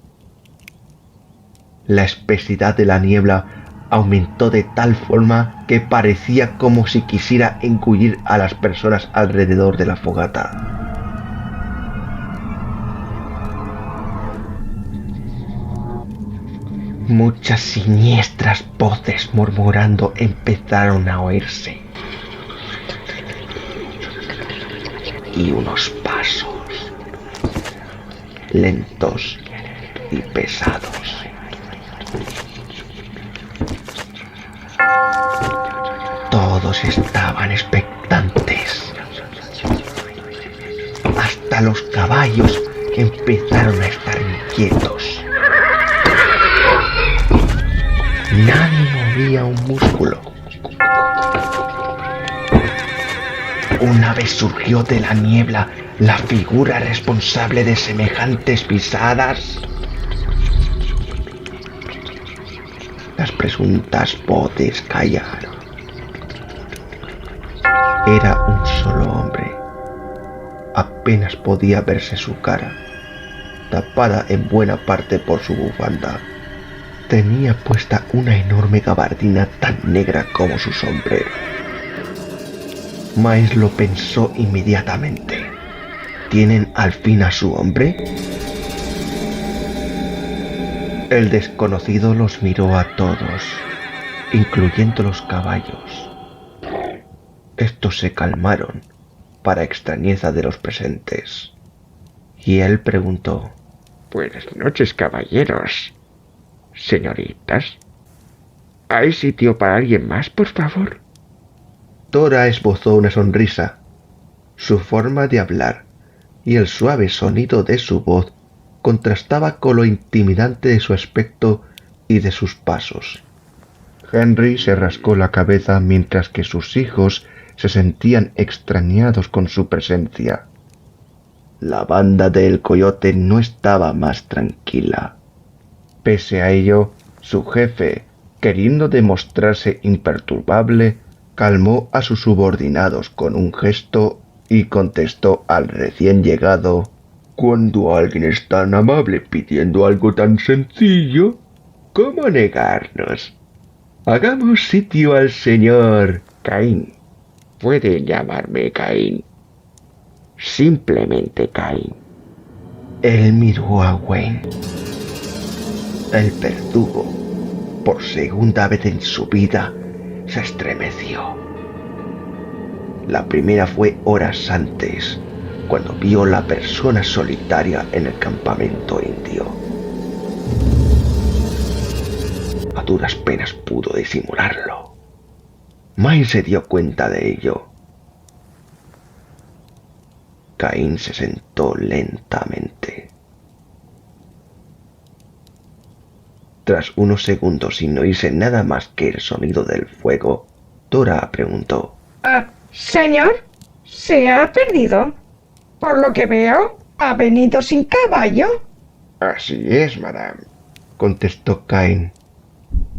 Speaker 1: La espesidad de la niebla aumentó de tal forma que parecía como si quisiera engullir a las personas alrededor de la fogata. Muchas siniestras voces murmurando empezaron a oírse. Y unos pasos lentos y pesados. Todos estaban expectantes. Hasta los caballos empezaron a estar inquietos. Nadie movía un músculo. Una vez surgió de la niebla la figura responsable de semejantes pisadas. Las presuntas voces callaron. Era un solo hombre. Apenas podía verse su cara, tapada en buena parte por su bufanda. Tenía puesta una enorme gabardina tan negra como su sombrero. Miles lo pensó inmediatamente. ¿Tienen al fin a su hombre? El desconocido los miró a todos, incluyendo los caballos. Estos se calmaron, para extrañeza de los presentes. Y él preguntó:
Speaker 3: Buenas noches, caballeros. Señoritas, ¿hay sitio para alguien más, por favor?
Speaker 1: Dora esbozó una sonrisa. Su forma de hablar y el suave sonido de su voz contrastaba con lo intimidante de su aspecto y de sus pasos. Henry se rascó la cabeza mientras que sus hijos se sentían extrañados con su presencia. La banda del coyote no estaba más tranquila. Pese a ello, su jefe, queriendo demostrarse imperturbable, calmó a sus subordinados con un gesto y contestó al recién llegado: «Cuando alguien es tan amable pidiendo algo tan sencillo, ¿cómo negarnos? Hagamos sitio al señor Caín».
Speaker 3: Pueden llamarme Caín. Simplemente Caín.
Speaker 1: Él miró a Wayne. El verdugo por segunda vez en su vida, se estremeció. La primera fue horas antes, cuando vio la persona solitaria en el campamento indio. A duras penas pudo disimularlo. Miles se dio cuenta de ello. Caín se sentó lentamente. Tras unos segundos sin oírse nada más que el sonido del fuego, Dora preguntó:
Speaker 5: Señor, ¿se ha perdido? Por lo que veo, ha venido sin caballo.
Speaker 1: Así es, madame, contestó Caín.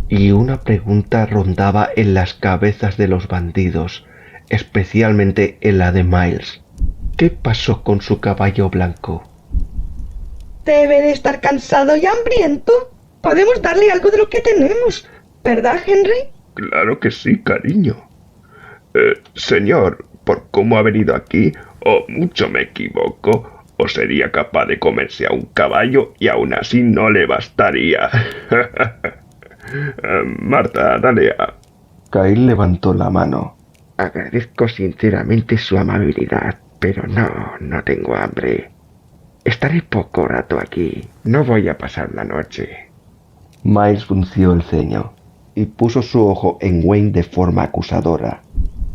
Speaker 1: Y una pregunta rondaba en las cabezas de los bandidos, especialmente en la de Miles. ¿Qué pasó con su caballo blanco?
Speaker 5: Debe de estar cansado y hambriento. Podemos darle algo de lo que tenemos, ¿verdad, Henry?
Speaker 2: Claro que sí, cariño. Señor, por cómo ha venido aquí, o mucho me equivoco, o sería capaz de comerse a un caballo y aún así no le bastaría. Marta, dale a...
Speaker 1: Caín levantó la mano. Agradezco sinceramente su amabilidad, pero no tengo hambre. Estaré poco rato aquí. No voy a pasar la noche. Miles frunció el ceño y puso su ojo en Wayne de forma acusadora.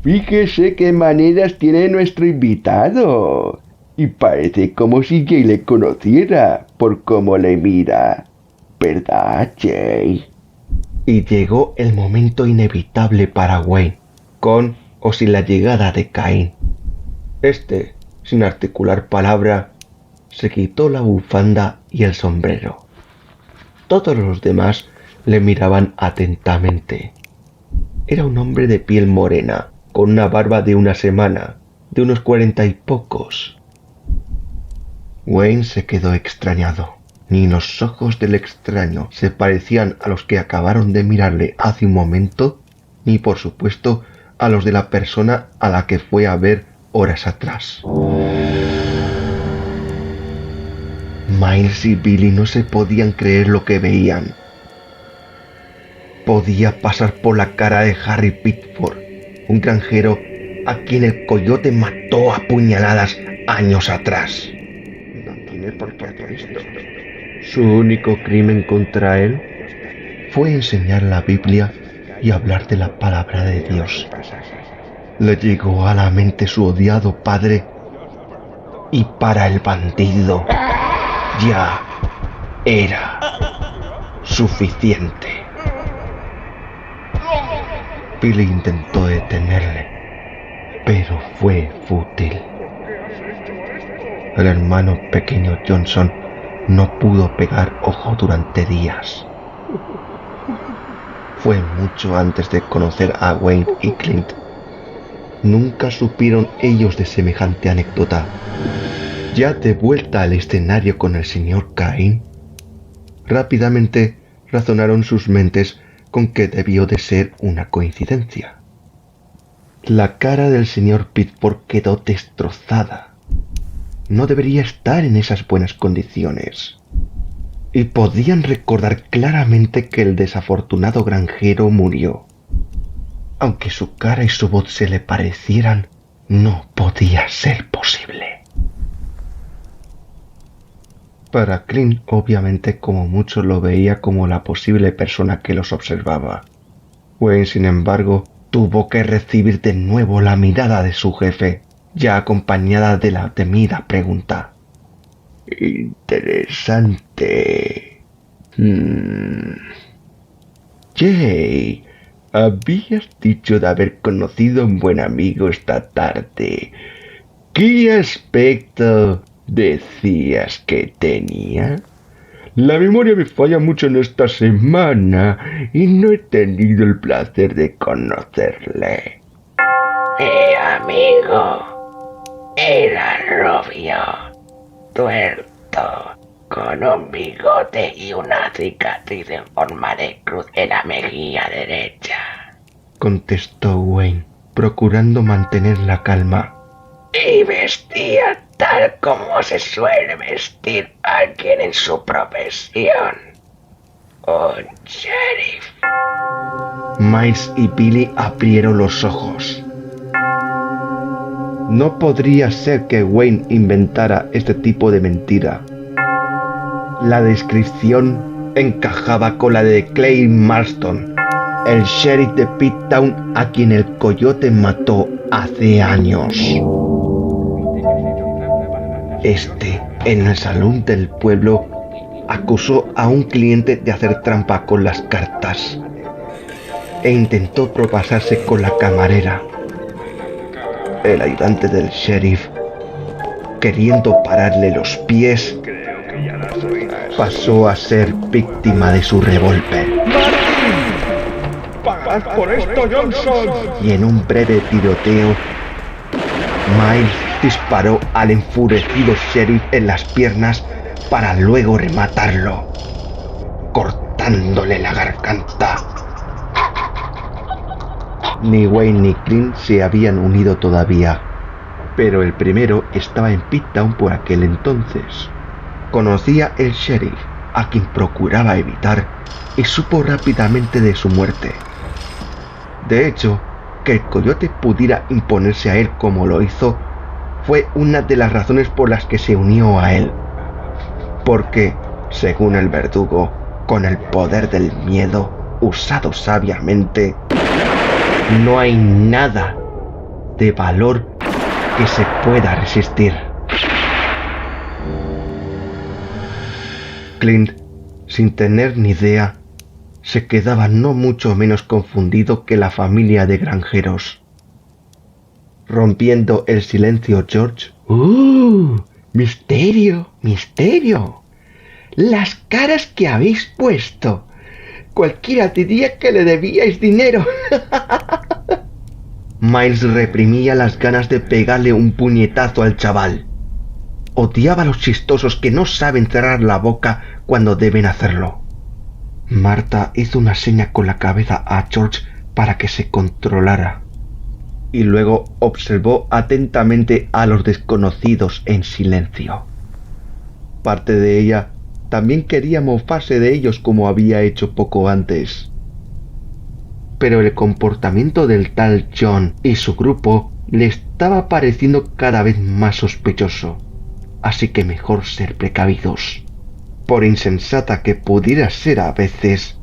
Speaker 1: Fíjese qué maneras tiene nuestro invitado. Y parece como si Jay le conociera por cómo le mira. ¿Verdad, Jay? Y llegó el momento inevitable para Wayne, con o sin la llegada de Caín. Este, sin articular palabra, se quitó la bufanda y el sombrero. Todos los demás le miraban atentamente. Era un hombre de piel morena, con una barba de una semana, de unos 40 y pocos. Wayne se quedó extrañado. Ni los ojos del extraño se parecían a los que acabaron de mirarle hace un momento, ni por supuesto a los de la persona a la que fue a ver horas atrás. Miles y Billy no se podían creer lo que veían. Podía pasar por la cara de Harry Pitford, un granjero a quien el coyote mató a puñaladas años atrás. No tiene por qué hacer esto. Su único crimen contra él fue enseñar la Biblia y hablar de la palabra de Dios. Le llegó a la mente su odiado padre y para el bandido ya era suficiente. Billy intentó detenerle, pero fue fútil. El hermano pequeño Johnson no pudo pegar ojo durante días. Fue mucho antes de conocer a Wayne y Clint. Nunca supieron ellos de semejante anécdota. Ya de vuelta al escenario con el señor Caín, rápidamente razonaron sus mentes con que debió de ser una coincidencia. La cara del señor Pitford quedó destrozada. No debería estar en esas buenas condiciones. Y podían recordar claramente que el desafortunado granjero murió. Aunque su cara y su voz se le parecieran, no podía ser posible. Para Clint, obviamente, como mucho lo veía como la posible persona que los observaba. Wayne, sin embargo, tuvo que recibir de nuevo la mirada de su jefe, ya acompañada de la temida pregunta. Interesante. Jay, habías dicho de haber conocido a un buen amigo esta tarde. ¿Qué aspecto decías que tenía? La memoria me falla mucho en esta semana y no he tenido el placer de conocerle.
Speaker 4: Mi amigo era rubio, tuerto, con un bigote y una cicatriz en forma de cruz en la mejilla derecha,
Speaker 1: contestó Wayne, procurando mantener la calma.
Speaker 4: Y vestía tal como se suele vestir alguien en su profesión. Un sheriff.
Speaker 1: Miles y Billy abrieron los ojos. No podría ser que Wayne inventara este tipo de mentira. La descripción encajaba con la de Clay Marston, el sheriff de Pittown a quien el coyote mató hace años. En el salón del pueblo, acusó a un cliente de hacer trampa con las cartas e intentó propasarse con la camarera. El ayudante del sheriff, queriendo pararle los pies, pasó a ser víctima de su revólver.
Speaker 2: ¡Pagad por esto, Johnson!
Speaker 1: Y en un breve tiroteo, Miles disparó al enfurecido sheriff en las piernas para luego rematarlo, cortándole la garganta. Ni Wayne ni Clint se habían unido todavía, pero el primero estaba en Pittown por aquel entonces. Conocía el sheriff, a quien procuraba evitar, y supo rápidamente de su muerte. De hecho, que el coyote pudiera imponerse a él como lo hizo, fue una de las razones por las que se unió a él. Porque, según el verdugo, con el poder del miedo, usado sabiamente, no hay nada de valor que se pueda resistir. Clint, sin tener ni idea, se quedaba no mucho menos confundido que la familia de granjeros. Rompiendo el silencio, George. ¡Misterio! ¡Misterio! Las caras que habéis puesto. Cualquiera diría que le debíais dinero. Miles reprimía las ganas de pegarle un puñetazo al chaval. Odiaba a los chistosos que no saben cerrar la boca cuando deben hacerlo. Marta hizo una seña con la cabeza a George para que se controlara, y luego observó atentamente a los desconocidos en silencio. Parte de ella también quería mofarse de ellos como había hecho poco antes. Pero el comportamiento del tal John y su grupo le estaba pareciendo cada vez más sospechoso, así que mejor ser precavidos. Por insensata que pudiera ser a veces,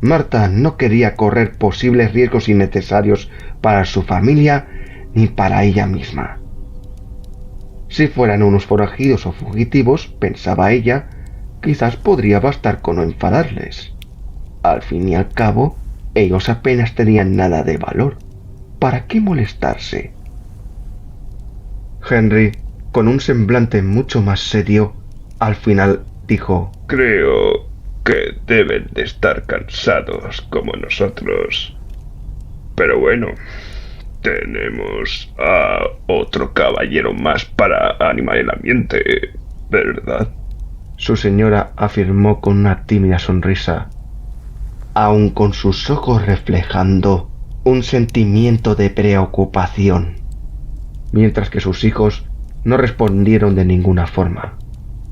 Speaker 1: Marta no quería correr posibles riesgos innecesarios para su familia ni para ella misma. Si fueran unos forajidos o fugitivos, pensaba ella, quizás podría bastar con no enfadarles. Al fin y al cabo, ellos apenas tenían nada de valor. ¿Para qué molestarse? Henry, con un semblante mucho más serio, al final dijo:
Speaker 2: Creo que deben de estar cansados como nosotros. Pero bueno, tenemos a otro caballero más para animar el ambiente, ¿verdad?
Speaker 1: Su señora afirmó con una tímida sonrisa, aun con sus ojos reflejando un sentimiento de preocupación, mientras que sus hijos no respondieron de ninguna forma.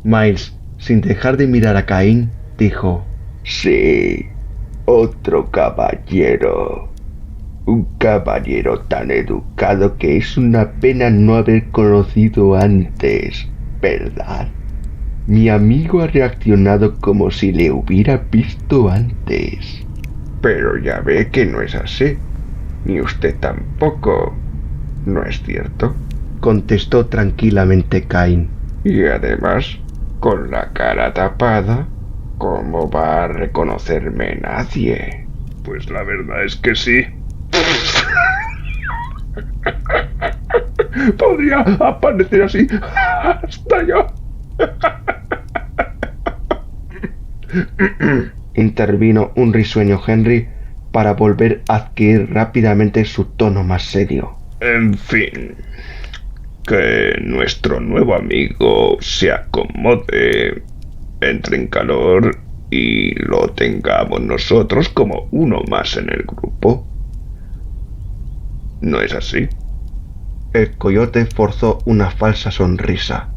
Speaker 1: Miles, sin dejar de mirar a Caín, dijo:
Speaker 3: Sí, otro caballero. Un caballero tan educado que es una pena no haber conocido antes, ¿verdad? Mi amigo ha reaccionado como si le hubiera visto antes.
Speaker 2: Pero ya ve que no es así. Ni usted tampoco. ¿No es cierto?
Speaker 1: Contestó tranquilamente Caín.
Speaker 2: Y además, con la cara tapada, ¿cómo va a reconocerme nadie? Pues la verdad es que sí. Podría aparecer así hasta yo.
Speaker 1: Intervino un risueño Henry para volver a adquirir rápidamente su tono más serio.
Speaker 2: En fin, que nuestro nuevo amigo se acomode, entre en calor y lo tengamos nosotros como uno más en el grupo. ¿No es así?
Speaker 1: El coyote forzó una falsa sonrisa,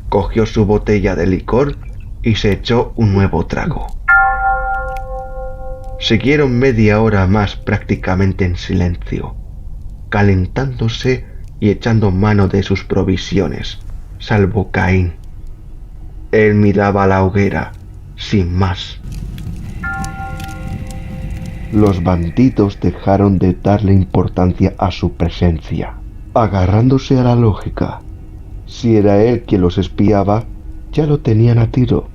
Speaker 1: cogió su botella de licor y se echó un nuevo trago. Siguieron media hora más prácticamente en silencio, calentándose y echando mano de sus provisiones, salvo Caín. Él miraba la hoguera, sin más. Los bandidos dejaron de darle importancia a su presencia, agarrándose a la lógica. Si era él quien los espiaba, ya lo tenían a tiro.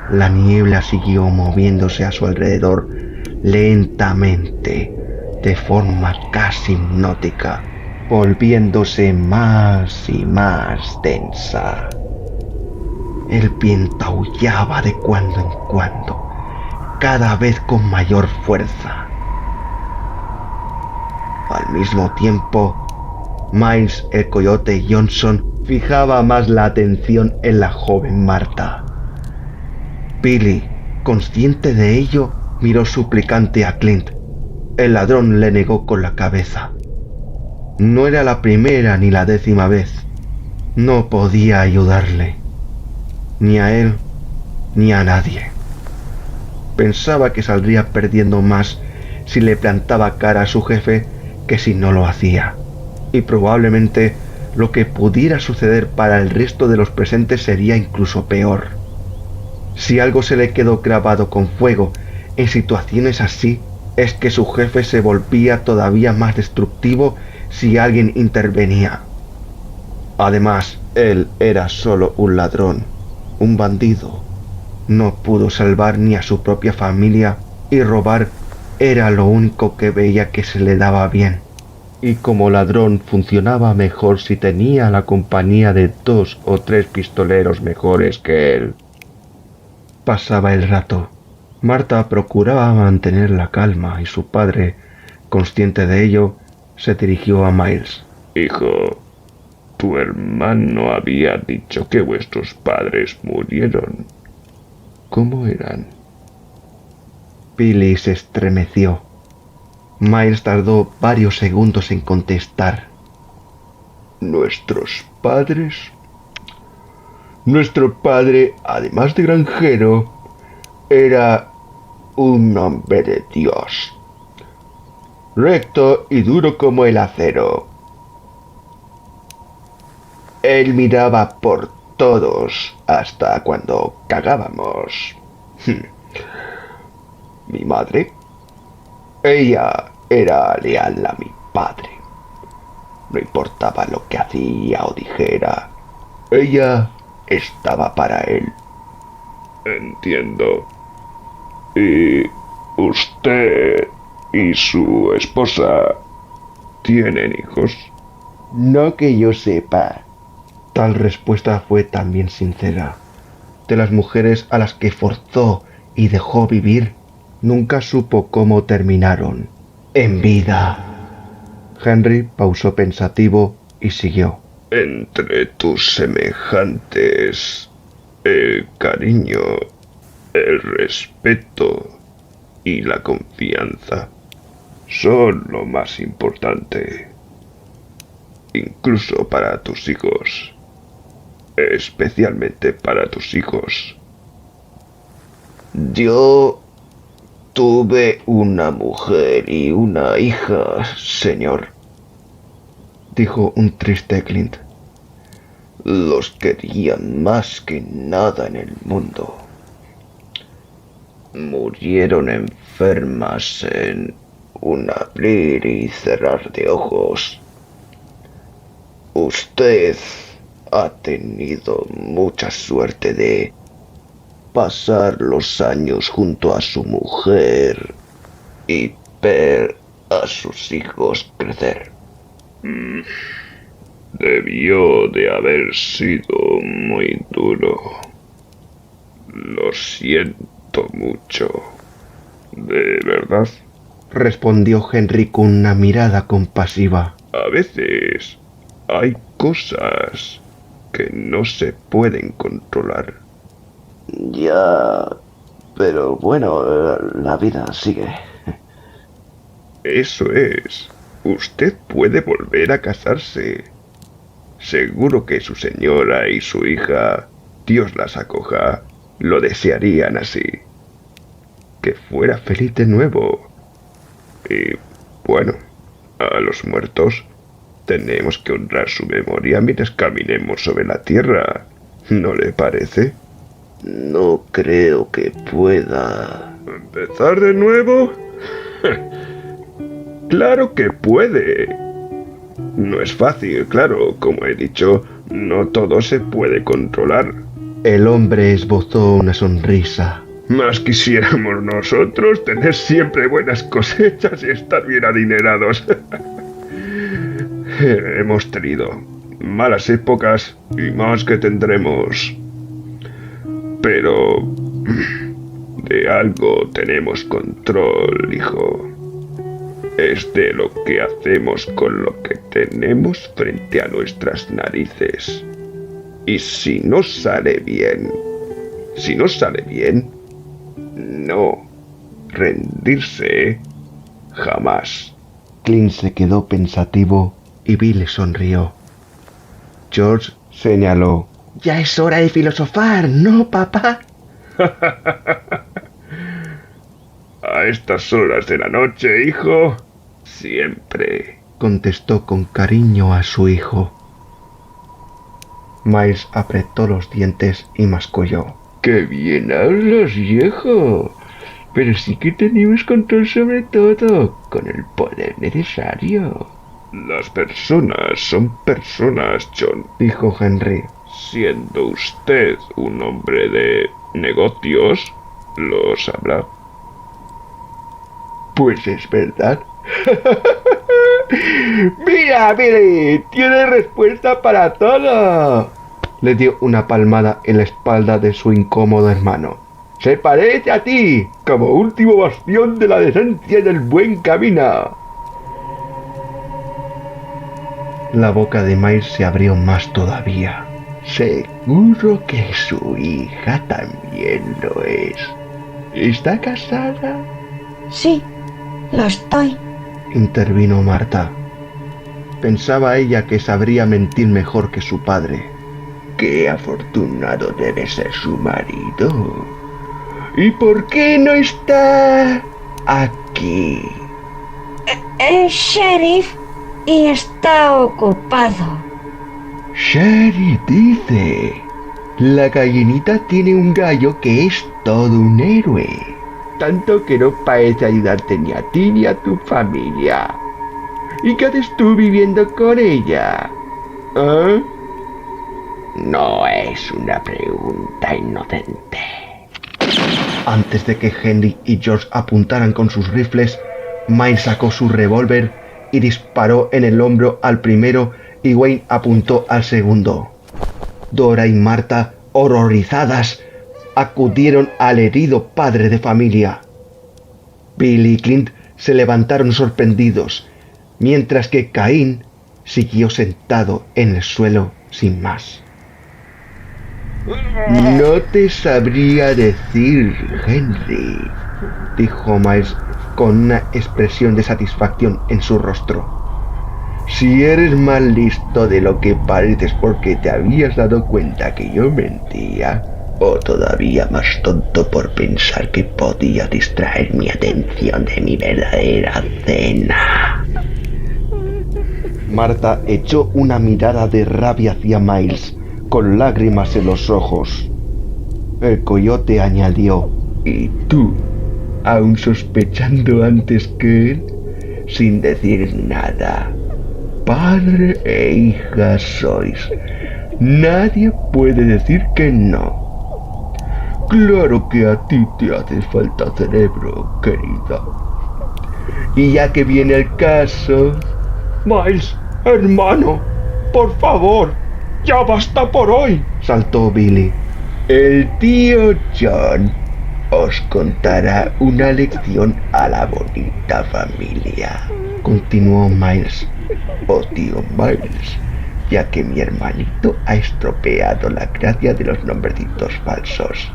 Speaker 1: La niebla siguió moviéndose a su alrededor lentamente, de forma casi hipnótica, volviéndose más y más densa. El viento aullaba de cuando en cuando, cada vez con mayor fuerza. Al mismo tiempo, Miles, el coyote y Johnson fijaba más la atención en la joven Marta. Billy, consciente de ello, miró suplicante a Clint. El ladrón le negó con la cabeza. No era la primera ni la 10ª vez. No podía ayudarle, ni a él ni a nadie. Pensaba que saldría perdiendo más si le plantaba cara a su jefe que si no lo hacía. Y probablemente lo que pudiera suceder para el resto de los presentes sería incluso peor. Si algo se le quedó grabado con fuego en situaciones así, es que su jefe se volvía todavía más destructivo si alguien intervenía. Además, él era solo un ladrón, un bandido. No pudo salvar ni a su propia familia y robar era lo único que veía que se le daba bien. Y como ladrón funcionaba mejor si tenía la compañía de 2 o 3 pistoleros mejores que él. Pasaba el rato. Marta procuraba mantener la calma y su padre, consciente de ello, se dirigió a Miles.
Speaker 2: Hijo, tu hermano había dicho que vuestros padres murieron. ¿Cómo eran?
Speaker 1: Billy se estremeció. Miles tardó varios segundos en contestar.
Speaker 2: ¿Nuestros padres? Nuestro padre, además de granjero, era un hombre de Dios. Recto y duro como el acero. Él miraba por todos hasta cuando cagábamos. Mi madre, ella era leal a mi padre. No importaba lo que hacía o dijera, ella estaba para él. Entiendo. ¿Y usted y su esposa tienen hijos?
Speaker 1: No que yo sepa. Tal respuesta fue también sincera. De las mujeres a las que forzó y dejó vivir, nunca supo cómo terminaron. En vida. Henry pausó pensativo y siguió.
Speaker 2: Entre tus semejantes, el cariño, el respeto y la confianza son lo más importante, incluso para tus hijos, especialmente para tus hijos.
Speaker 4: Yo tuve una mujer y una hija, señor,
Speaker 1: dijo un triste Clint.
Speaker 4: Los querían más que nada en el mundo. Murieron enfermas en un abrir y cerrar de ojos. Usted ha tenido mucha suerte de pasar los años junto a su mujer y ver a sus hijos crecer.
Speaker 2: Debió de haber sido muy duro. Lo siento mucho. ¿De verdad?
Speaker 1: Respondió Henry con una mirada compasiva.
Speaker 2: A veces hay cosas que no se pueden controlar.
Speaker 4: Ya, pero bueno, la vida sigue.
Speaker 2: Eso es. Usted puede volver a casarse. Seguro que su señora y su hija, Dios las acoja, lo desearían así. que fuera feliz de nuevo. Y bueno, a los muertos tenemos que honrar su memoria mientras caminemos sobre la tierra. ¿No le parece?
Speaker 1: No creo que pueda.
Speaker 2: ¿Empezar de nuevo? Claro que puede. No es fácil, claro. Como he dicho, no todo se puede controlar.
Speaker 1: El hombre esbozó una sonrisa.
Speaker 2: Más quisiéramos nosotros tener siempre buenas cosechas y estar bien adinerados. Hemos tenido malas épocas y más que tendremos. Pero de algo tenemos control, hijo. Es de lo que hacemos con lo que tenemos frente a nuestras narices. Y si no sale bien, no rendirse jamás.
Speaker 1: Clint se quedó pensativo y Bill sonrió. George señaló. Ya es hora de filosofar, ¿no, papá?
Speaker 2: A estas horas de la noche, hijo, siempre,
Speaker 1: contestó con cariño a su hijo. Miles apretó los dientes y masculló.
Speaker 3: ¡Qué bien hablas, viejo! Pero sí que tenemos control sobre todo, con el poder necesario.
Speaker 2: Las personas son personas, John,
Speaker 1: dijo Henry.
Speaker 2: Siendo usted un hombre de negocios, lo sabrá.
Speaker 3: Pues es verdad. ¡Mira, Billy! ¡Tiene respuesta para todo!
Speaker 1: Le dio una palmada en la espalda de su incómodo hermano.
Speaker 3: ¡Se parece a ti! Como último bastión de la decencia y del buen camino.
Speaker 1: La boca de Miles se abrió más todavía.
Speaker 3: Seguro que su hija también lo es. ¿Está casada?
Speaker 6: Sí, lo estoy.
Speaker 1: Intervino Marta. Pensaba ella que sabría mentir mejor que su padre.
Speaker 3: ¡Qué afortunado debe ser su marido! ¿Y por qué no está aquí?
Speaker 6: Es sheriff y está ocupado.
Speaker 3: Sherry dice. La gallinita tiene un gallo que es todo un héroe. Tanto que no parece ayudarte ni a ti ni a tu familia. ¿Y qué haces tú viviendo con ella? ¿Eh?
Speaker 4: No es una pregunta inocente.
Speaker 1: Antes de que Henry y George apuntaran con sus rifles, Miles sacó su revólver y disparó en el hombro al primero y Wayne apuntó al segundo. Dora y Marta, horrorizadas, acudieron al herido padre de familia. Bill y Clint se levantaron sorprendidos, mientras que Caín siguió sentado en el suelo sin más.
Speaker 3: No te sabría decir, Henry,
Speaker 1: dijo Miles con una expresión de satisfacción en su rostro.
Speaker 3: Si eres más listo de lo que pareces porque te habías dado cuenta que yo mentía,
Speaker 4: o todavía más tonto por pensar que podía distraer mi atención de mi verdadera cena.
Speaker 1: Marta echó una mirada de rabia hacia Miles, con lágrimas en los ojos. El coyote añadió:
Speaker 3: ¿y tú, aún sospechando antes que él?
Speaker 4: Sin decir nada.
Speaker 3: Padre e hija sois. Nadie puede decir que no. Claro que a ti te hace falta cerebro, querida. Y ya que viene el caso...
Speaker 2: Miles, hermano, por favor, ya basta por hoy,
Speaker 1: saltó Billy.
Speaker 3: El tío John os contará una lección a la bonita familia,
Speaker 1: continuó Miles.
Speaker 3: Oh, tío Miles, ya que mi hermanito ha estropeado la gracia de los nombrecitos falsos.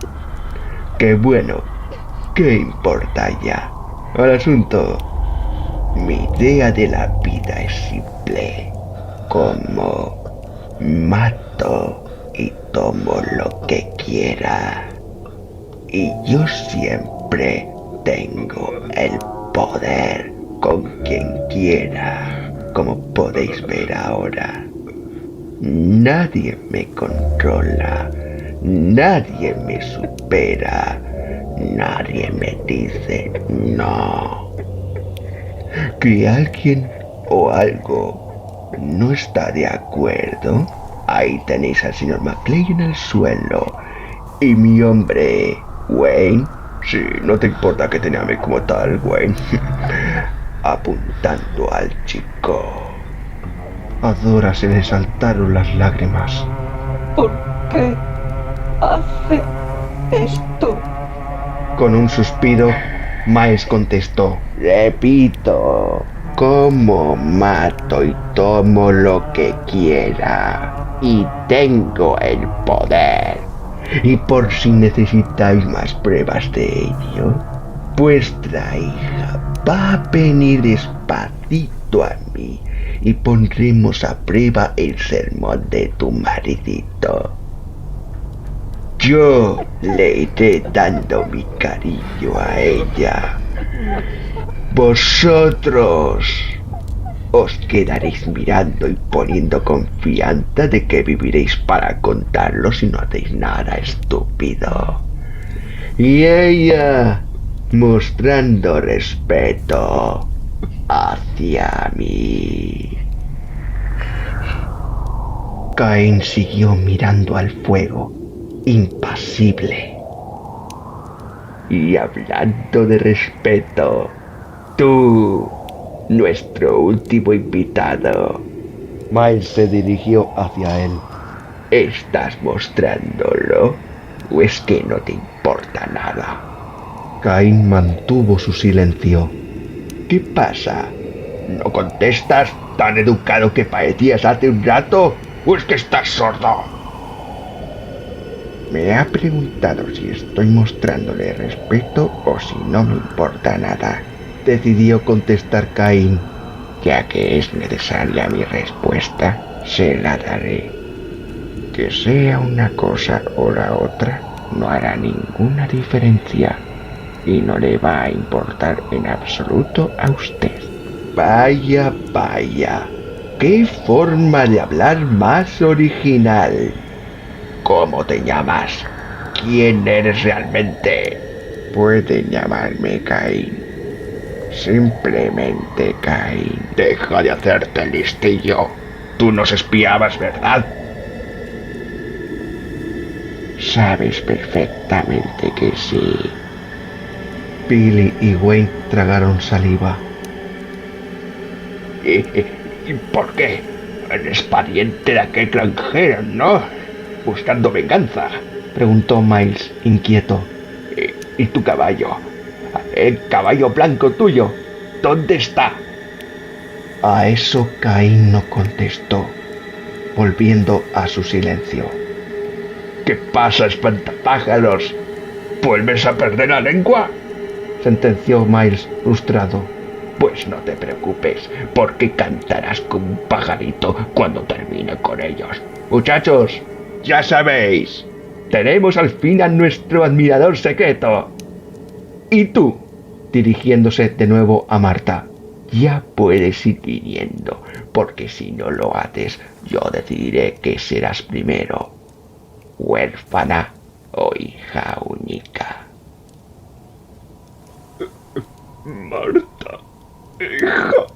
Speaker 3: Que bueno, ¿qué importa ya? Al asunto, mi idea de la vida es simple, como mato y tomo lo que quiera. Y yo siempre tengo el poder con quien quiera, como podéis ver ahora. Nadie me controla, nadie me supera, nadie me dice no. Que alguien o algo no está de acuerdo, ahí tenéis al señor Macleay en el suelo. Y mi hombre, Wayne, sí, no te importa que te llame como tal, Wayne, apuntando al chico. A Dora se le saltaron las lágrimas.
Speaker 5: ¿Por qué hace esto?
Speaker 1: Con un suspiro, Miles contestó:
Speaker 3: Repito, como mato y tomo lo que quiera. Y tengo el poder. Y por si necesitáis más pruebas de ello, vuestra hija va a venir despacito a mí y pondremos a prueba el sermón de tu maridito. Yo le iré dando mi cariño a ella. Vosotros os quedaréis mirando y poniendo confianza de que viviréis para contarlo si no hacéis nada estúpido. Y ella mostrando respeto hacia mí. Caín siguió mirando al fuego, impasible. Y hablando de respeto, tú, nuestro último invitado. Miles se dirigió hacia él. ¿Estás mostrándolo? ¿O es que no te importa nada? Caín mantuvo su silencio. ¿Qué pasa? ¿No contestas, tan educado que parecías hace un rato? ¿O es que estás sordo? Me ha preguntado si estoy mostrándole respeto o si no me importa nada. Decidió contestar Caín. Ya que es necesaria mi respuesta, se la daré. Que sea una cosa o la otra, no hará ninguna diferencia. Y no le va a importar en absoluto a usted. Vaya, vaya. ¡Qué forma de hablar más original! ¿Cómo te llamas? ¿Quién eres realmente? Pueden llamarme Caín. Simplemente Caín. Deja de hacerte el listillo. Tú nos espiabas, ¿verdad? Sabes perfectamente que sí. Billy y Wayne tragaron saliva. ¿Y por qué? Eres pariente de aquel granjero, ¿no? Buscando venganza, preguntó Miles, inquieto. ¿Y tu caballo? El caballo blanco tuyo, ¿dónde está? A eso Caín no contestó, volviendo a su silencio. ¿Qué pasa, espantapájaros? ¿Vuelves a perder la lengua?, sentenció Miles, frustrado. Pues no te preocupes, porque cantarás como un pajarito cuando termine con ellos. Muchachos, ya sabéis, tenemos al fin a nuestro admirador secreto. Y tú, dirigiéndose de nuevo a Marta, ya puedes ir viniendo, porque si no lo haces, yo decidiré que serás primero, huérfana o hija única.
Speaker 2: Marta, hija,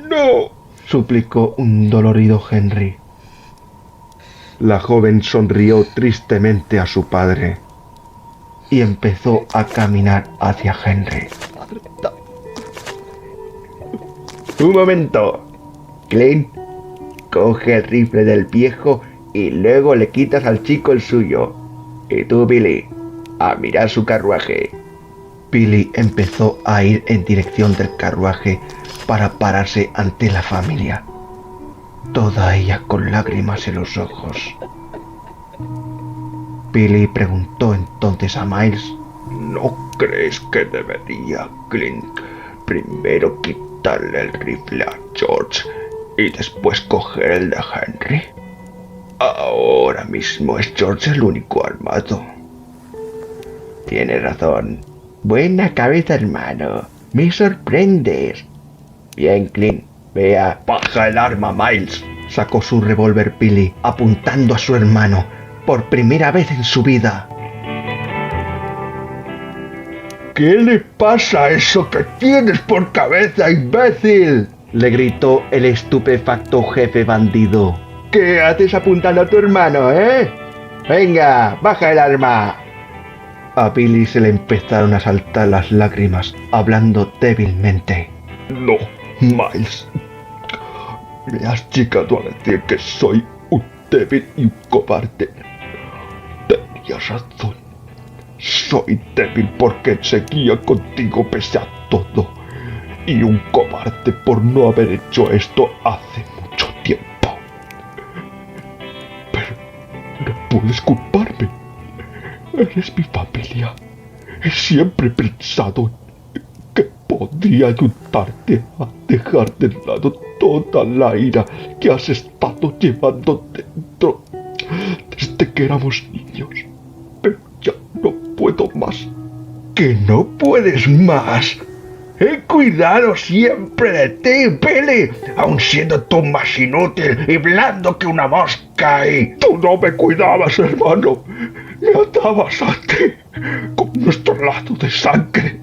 Speaker 2: no,
Speaker 1: suplicó un dolorido Henry. La joven sonrió tristemente a su padre y empezó a caminar hacia Henry. Un momento, Clint, coge el rifle del viejo y luego le quitas al chico el suyo. Y tú, Billy, a mirar su carruaje. Billy empezó a ir en dirección del carruaje para pararse ante la familia, toda ella con lágrimas en los ojos. Billy preguntó entonces a Miles:
Speaker 2: ¿no crees que debería, Clint, primero quitarle el rifle a George y después coger el de Henry? Ahora mismo es George el único armado.
Speaker 3: Tienes razón, Buena cabeza, hermano. Me sorprendes. Bien, Clint. Vea.
Speaker 1: Baja el arma, Miles. Sacó su revólver Billy, apuntando a su hermano, por primera vez en su vida.
Speaker 2: ¿Qué le pasa a eso que tienes por cabeza, imbécil?
Speaker 1: Le gritó el estupefacto jefe bandido.
Speaker 3: ¿Qué haces apuntando a tu hermano, Venga, baja el arma.
Speaker 1: A Billy se le empezaron a saltar las lágrimas, hablando débilmente.
Speaker 2: No, Miles. Me has llegado a decir que soy un débil y un cobarde. Tenías razón. Soy débil porque seguía contigo pese a todo. Y un cobarde por no haber hecho esto hace mucho tiempo. Pero no puedes culparme. Eres mi familia. He siempre pensado que podría ayudarte a dejar de lado toda la ira que has estado llevando dentro desde que éramos niños. Pero ya no puedo más.
Speaker 3: ¿Que no puedes más? He cuidado siempre de ti, Billy, aun siendo tú más inútil y blando que una mosca y...
Speaker 2: Tú no me cuidabas, hermano. Me atabas a ti con nuestro lazo de sangre.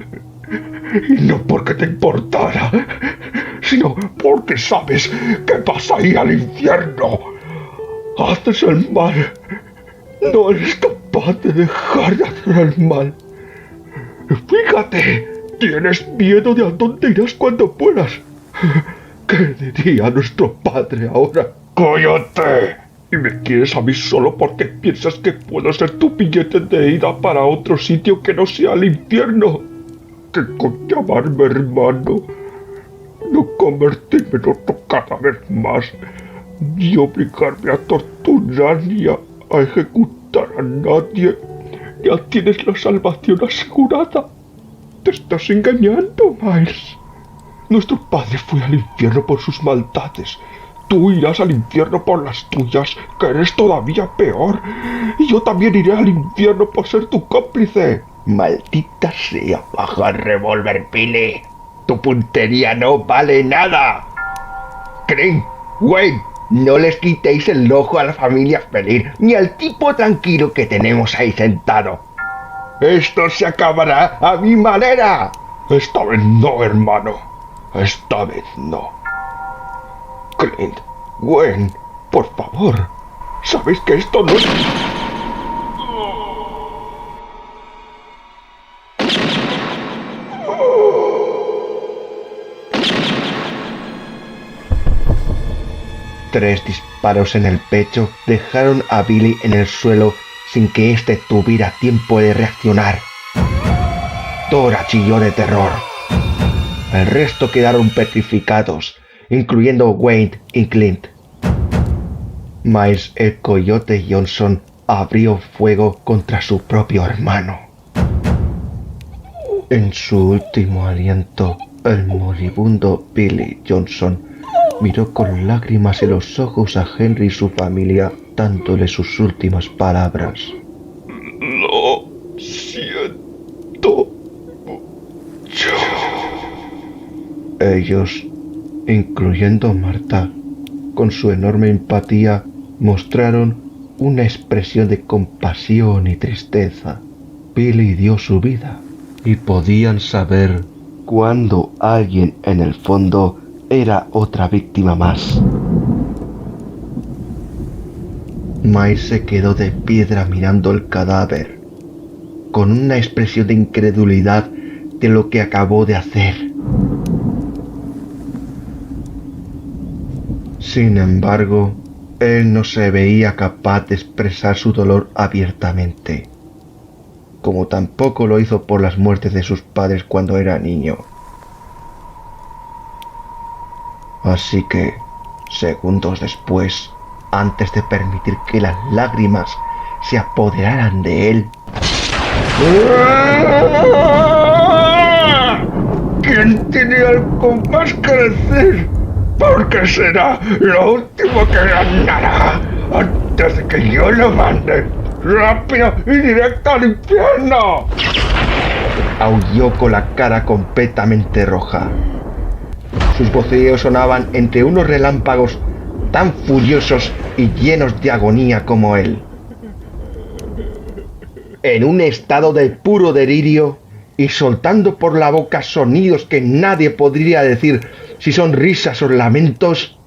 Speaker 2: Y no porque te importara, sino porque sabes que vas a ir al infierno. Haces el mal. No eres capaz de dejar de hacer el mal. Fíjate, tienes miedo de a dónde irás cuando puedas. ¿Qué diría nuestro padre ahora? ¡Cállate! Y me quieres a mí solo porque piensas que puedo ser tu billete de ida para otro sitio que no sea el infierno. Que con llamarme hermano, no convertirme en otro cadáver más, ni obligarme a torturar ni a ejecutar a nadie. Ya tienes la salvación asegurada. Te estás engañando, Miles. Nuestro padre fue al infierno por sus maldades. Tú irás al infierno por las tuyas, que eres todavía peor. Y yo también iré al infierno por ser tu cómplice.
Speaker 3: Maldita sea, baja el revólver, Billy. Tu puntería no vale nada. Clint, Wayne, no les quitéis el ojo a la familia feliz, ni al tipo tranquilo que tenemos ahí sentado. Esto se acabará a mi manera.
Speaker 2: Esta vez no, hermano. Esta vez no. Clint, Gwen, por favor. Sabéis que esto no es...
Speaker 1: Tres disparos en el pecho dejaron a Billy en el suelo sin que éste tuviera tiempo de reaccionar. Dora chilló de terror. El resto quedaron petrificados, incluyendo Wade y Clint. Miles el Coyote Johnson abrió fuego contra su propio hermano. En su último aliento, el moribundo Billy Johnson miró con lágrimas en los ojos a Henry y su familia, dándole sus últimas palabras.
Speaker 2: Lo siento mucho.
Speaker 1: Ellos, incluyendo Marta, con su enorme empatía, mostraron una expresión de compasión y tristeza. Billy dio su vida, y podían saber cuando alguien en el fondo era otra víctima más. Miles se quedó de piedra mirando el cadáver, con una expresión de incredulidad de lo que acabó de hacer. Sin embargo, él no se veía capaz de expresar su dolor abiertamente, como tampoco lo hizo por las muertes de sus padres cuando era niño. Así que, segundos después, antes de permitir que las lágrimas se apoderaran de él,
Speaker 2: ¿quién tiene algo más que decir? Porque será lo último que ganará antes de que yo lo mande rápido y directo al infierno.
Speaker 1: aulló con la cara completamente roja. Sus voceos sonaban entre unos relámpagos tan furiosos y llenos de agonía como él. En un estado de puro delirio y soltando por la boca sonidos que nadie podría decir si son risas o lamentos,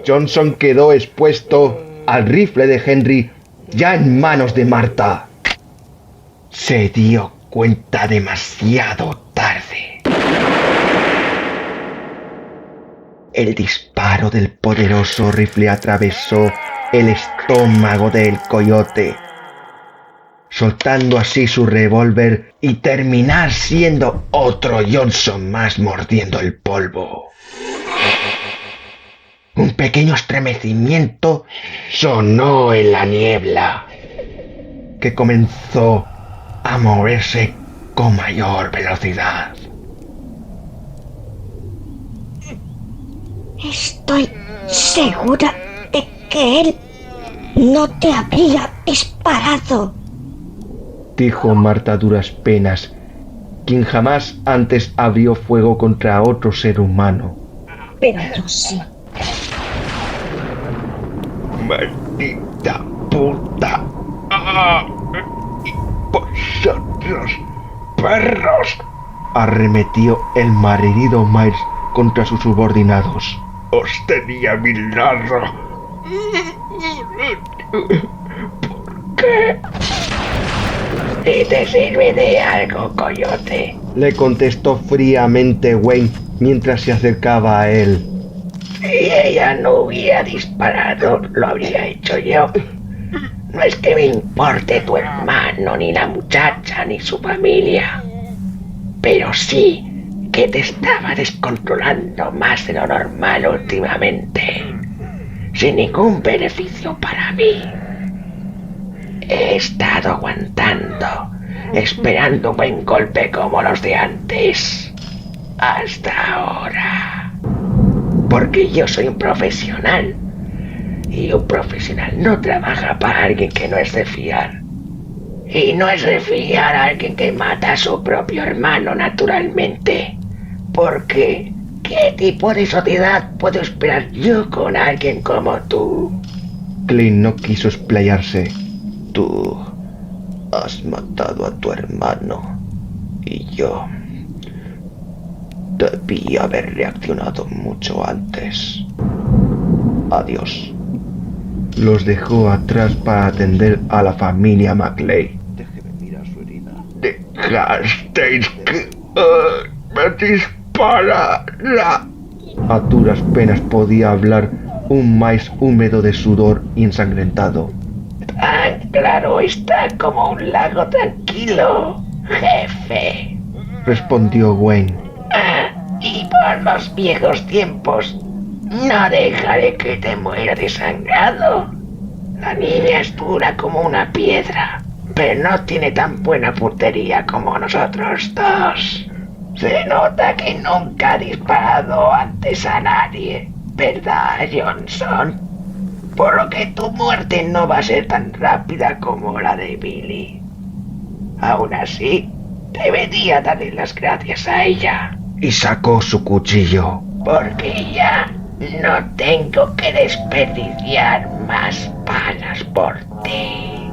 Speaker 1: Johnson quedó expuesto al rifle de Henry ya en manos de Martha. Se dio cuenta demasiado tarde. El disparo del poderoso rifle atravesó el estómago del coyote, soltando así su revólver y terminar siendo otro Johnson más mordiendo el polvo. Un pequeño estremecimiento sonó en la niebla, que comenzó a moverse con mayor velocidad.
Speaker 6: Estoy segura de que él no te habría disparado,
Speaker 1: dijo Martha a duras penas, quien jamás antes abrió fuego contra otro ser humano.
Speaker 6: pero yo sí.
Speaker 2: ¡Maldita puta! ¡Ah! ¡Vosotros, perros!
Speaker 1: Arremetió el malherido Miles contra sus subordinados.
Speaker 2: ¡Os tenía mi lado! ¿Por qué?
Speaker 4: ¿Y te sirve de algo, coyote?
Speaker 1: Le contestó fríamente Wayne mientras se acercaba a él.
Speaker 4: Si ella no hubiera disparado, lo habría hecho yo. No es que me importe tu hermano, ni la muchacha, ni su familia. Pero sí que te estaba descontrolando más de lo normal últimamente, sin ningún beneficio para mí. He estado aguantando, esperando un buen golpe como los de antes, hasta ahora. Porque yo soy un profesional, y un profesional no trabaja para alguien que no es de fiar. Y no es de fiar a alguien que mata a su propio hermano naturalmente. Porque, ¿qué tipo de sociedad puedo esperar yo con alguien como tú?
Speaker 1: Clint no quiso explayarse. Tú has matado a tu hermano y yo debí haber reaccionado mucho antes. Adiós. Los dejó atrás para atender a la familia McLean. Déjeme mirar su herida.
Speaker 2: Dejasteis que me disparara.
Speaker 1: A duras penas podía hablar un Miles húmedo de sudor y ensangrentado.
Speaker 4: Tan claro está como un lago tranquilo, jefe.
Speaker 1: Respondió Wayne.
Speaker 4: Y por los viejos tiempos, no dejaré que te muera desangrado. La niña es dura como una piedra, pero no tiene tan buena puntería como nosotros dos. Se nota que nunca ha disparado antes a nadie, ¿verdad, Johnson? Por lo que tu muerte no va a ser tan rápida como la de Billy. Aún así, debería darle las gracias a ella.
Speaker 1: Y sacó su cuchillo.
Speaker 4: Porque ya no tengo que desperdiciar más balas por ti.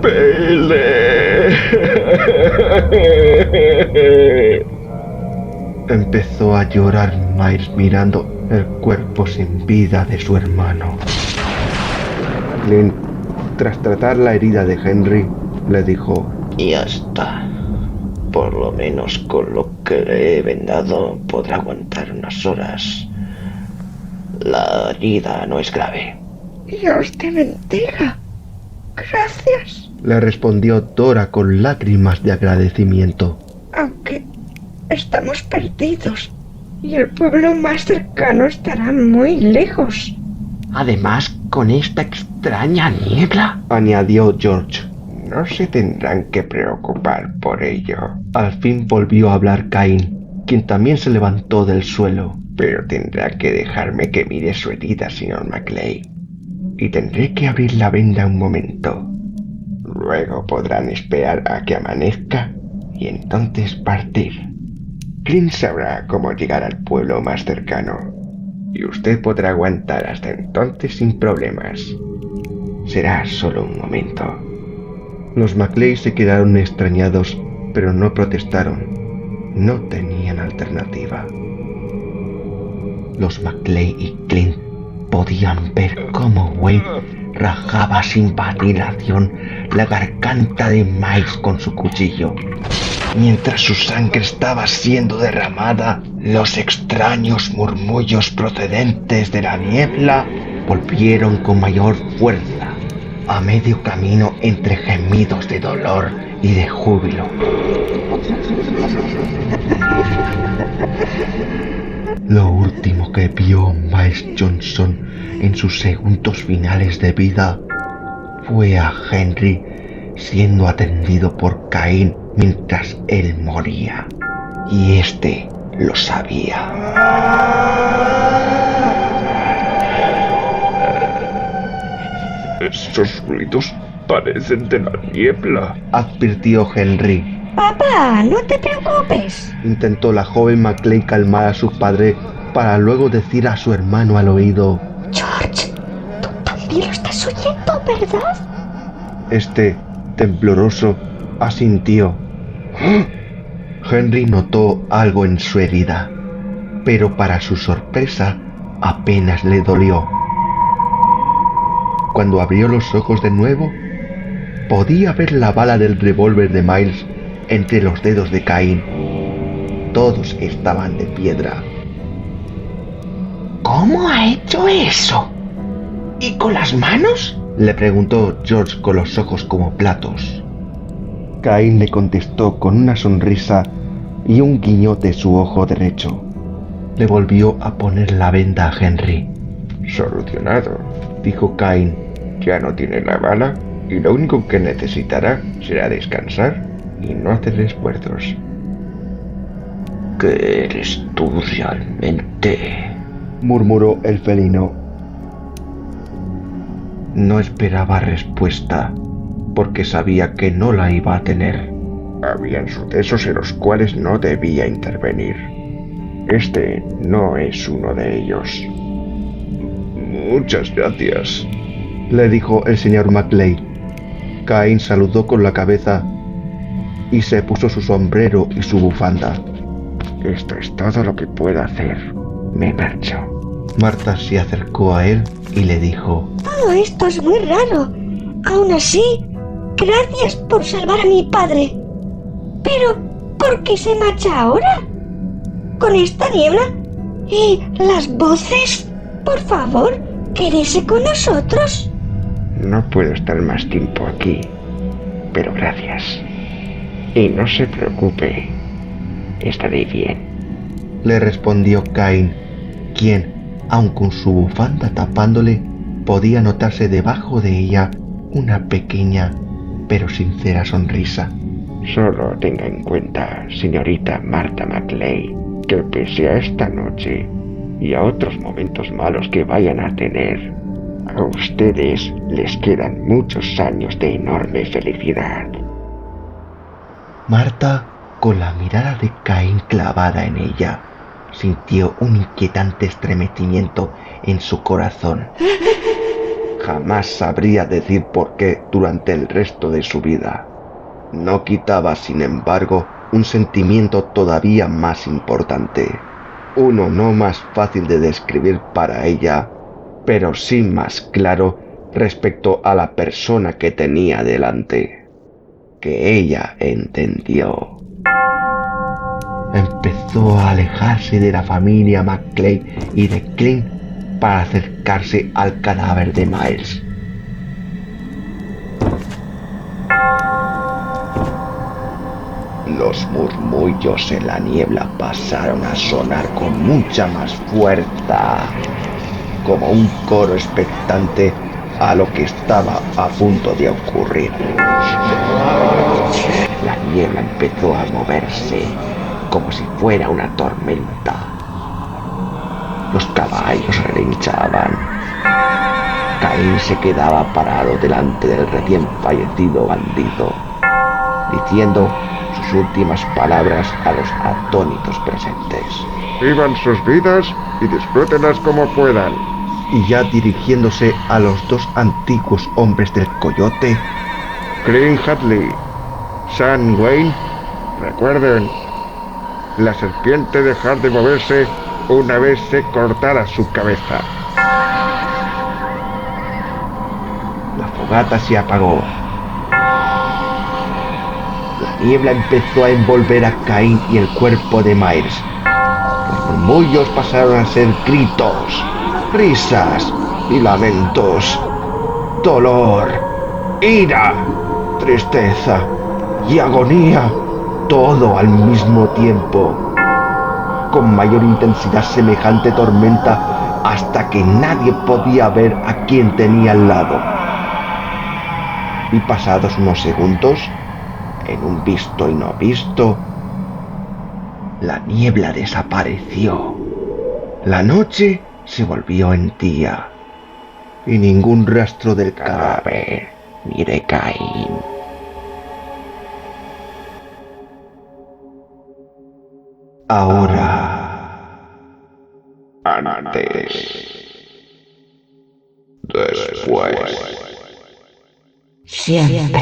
Speaker 2: Pele.
Speaker 1: Empezó a llorar Miles mirando el cuerpo sin vida de su hermano. Clint, tras tratar la herida de Henry, le dijo:
Speaker 3: Ya está. Por lo menos con lo que le he vendado podrá aguantar unas horas. La herida no es grave.
Speaker 5: Dios te bendiga. Gracias.
Speaker 1: Le respondió Dora con lágrimas de agradecimiento.
Speaker 5: Aunque estamos perdidos y el pueblo más cercano estará muy lejos.
Speaker 4: Además, con esta extraña niebla,
Speaker 1: Añadió George.
Speaker 2: No se tendrán que preocupar por ello.
Speaker 1: Al fin volvió a hablar Cain, quien también se levantó del suelo.
Speaker 2: Pero tendrá que dejarme que mire su herida, señor McLean. Y tendré que abrir la venda un momento.
Speaker 3: Luego podrán esperar a que amanezca y entonces partir. Clint sabrá cómo llegar al pueblo más cercano y usted podrá aguantar hasta entonces sin problemas. Será solo un momento.
Speaker 1: Los Macleay se quedaron extrañados, pero no protestaron. No tenían alternativa. Los Macleay y Clint podían ver cómo Wade rajaba sin vacilación la garganta de Miles con su cuchillo. Mientras su sangre estaba siendo derramada, los extraños murmullos procedentes de la niebla volvieron con mayor fuerza, a medio camino entre gemidos de dolor y de júbilo. Lo último que vio Miles Johnson en sus segundos finales de vida fue a Henry siendo atendido por Cain mientras él moría. Y este lo sabía.
Speaker 2: Esos ruidos parecen de la niebla.
Speaker 1: Advirtió Henry.
Speaker 6: Papá, no te preocupes.
Speaker 1: Intentó la joven Macleay calmar a su padre para luego decir a su hermano al oído:
Speaker 6: George, tú también lo estás oyendo, ¿verdad?
Speaker 1: Este, tembloroso, asintió. Henry notó algo en su herida, pero para su sorpresa apenas le dolió. Cuando abrió los ojos de nuevo, podía ver la bala del revólver de Miles entre los dedos de Cain. Todos estaban de piedra.
Speaker 4: ¿Cómo ha hecho eso? ¿Y con las manos?
Speaker 1: Le preguntó George con los ojos como platos. Cain le contestó con una sonrisa y un guiño de su ojo derecho. Le volvió a poner la venda a Henry.
Speaker 3: Solucionado, dijo Cain. Ya no tiene la bala y lo único que necesitará será descansar y no hacer esfuerzos.
Speaker 4: ¿Qué eres tú realmente?
Speaker 1: Murmuró el felino. No esperaba respuesta, porque sabía que no la iba a tener.
Speaker 3: Habían sucesos en los cuales no debía intervenir. Este no es uno de ellos.
Speaker 2: Muchas gracias,
Speaker 1: le dijo el señor Macleay. Cain saludó con la cabeza y se puso su sombrero y su bufanda.
Speaker 3: Esto es todo lo que puedo hacer. Me marcho.
Speaker 1: Marta se acercó a él y le dijo:
Speaker 6: Todo esto es muy raro. Aún así, gracias por salvar a mi padre. Pero, ¿por qué se marcha ahora? ¿Con esta niebla? ¿Y las voces? Por favor, quédese con nosotros.
Speaker 3: No puedo estar más tiempo aquí, pero gracias. Y no se preocupe, estaré bien.
Speaker 1: Le respondió Cain, quien, aun con su bufanda tapándole, podía notarse debajo de ella una pequeña pero sincera sonrisa.
Speaker 3: Solo tenga en cuenta, señorita Marta Macleay, que pese a esta noche y a otros momentos malos que vayan a tener, a ustedes les quedan muchos años de enorme felicidad.
Speaker 1: Marta, con la mirada de Cain clavada en ella, sintió un inquietante estremecimiento en su corazón. Jamás sabría decir por qué durante el resto de su vida. No quitaba, sin embargo, un sentimiento todavía más importante. Uno no más fácil de describir para ella, pero sí más claro respecto a la persona que tenía delante, que ella entendió. Empezó a alejarse de la familia Macleay y de Clint para acercarse al cadáver de Miles. Los murmullos en la niebla pasaron a sonar con mucha más fuerza, como un coro expectante a lo que estaba a punto de ocurrir. La niebla empezó a moverse, como si fuera una tormenta. Los caballos relinchaban.
Speaker 4: Caín se quedaba parado delante del recién fallecido bandido, diciendo sus últimas palabras a los atónitos presentes.
Speaker 2: Vivan sus vidas y disfrútenlas como puedan.
Speaker 1: Y ya dirigiéndose a los dos antiguos hombres del coyote,
Speaker 2: Green Hadley, Sam Wayne, recuerden, la serpiente dejar de moverse una vez se cortara su cabeza.
Speaker 1: la fogata se apagó. La niebla empezó a envolver a Caín y el cuerpo de Miles. Los murmullos pasaron a ser gritos, risas y lamentos, dolor, ira, tristeza y agonía, todo al mismo tiempo, con mayor intensidad semejante tormenta, hasta que nadie podía ver a quien tenía al lado. Y pasados unos segundos, en un visto y no visto, la niebla desapareció. La noche se volvió en día, y ningún rastro del cadáver ni de Caín. Ahora, antes, después,
Speaker 6: Siempre.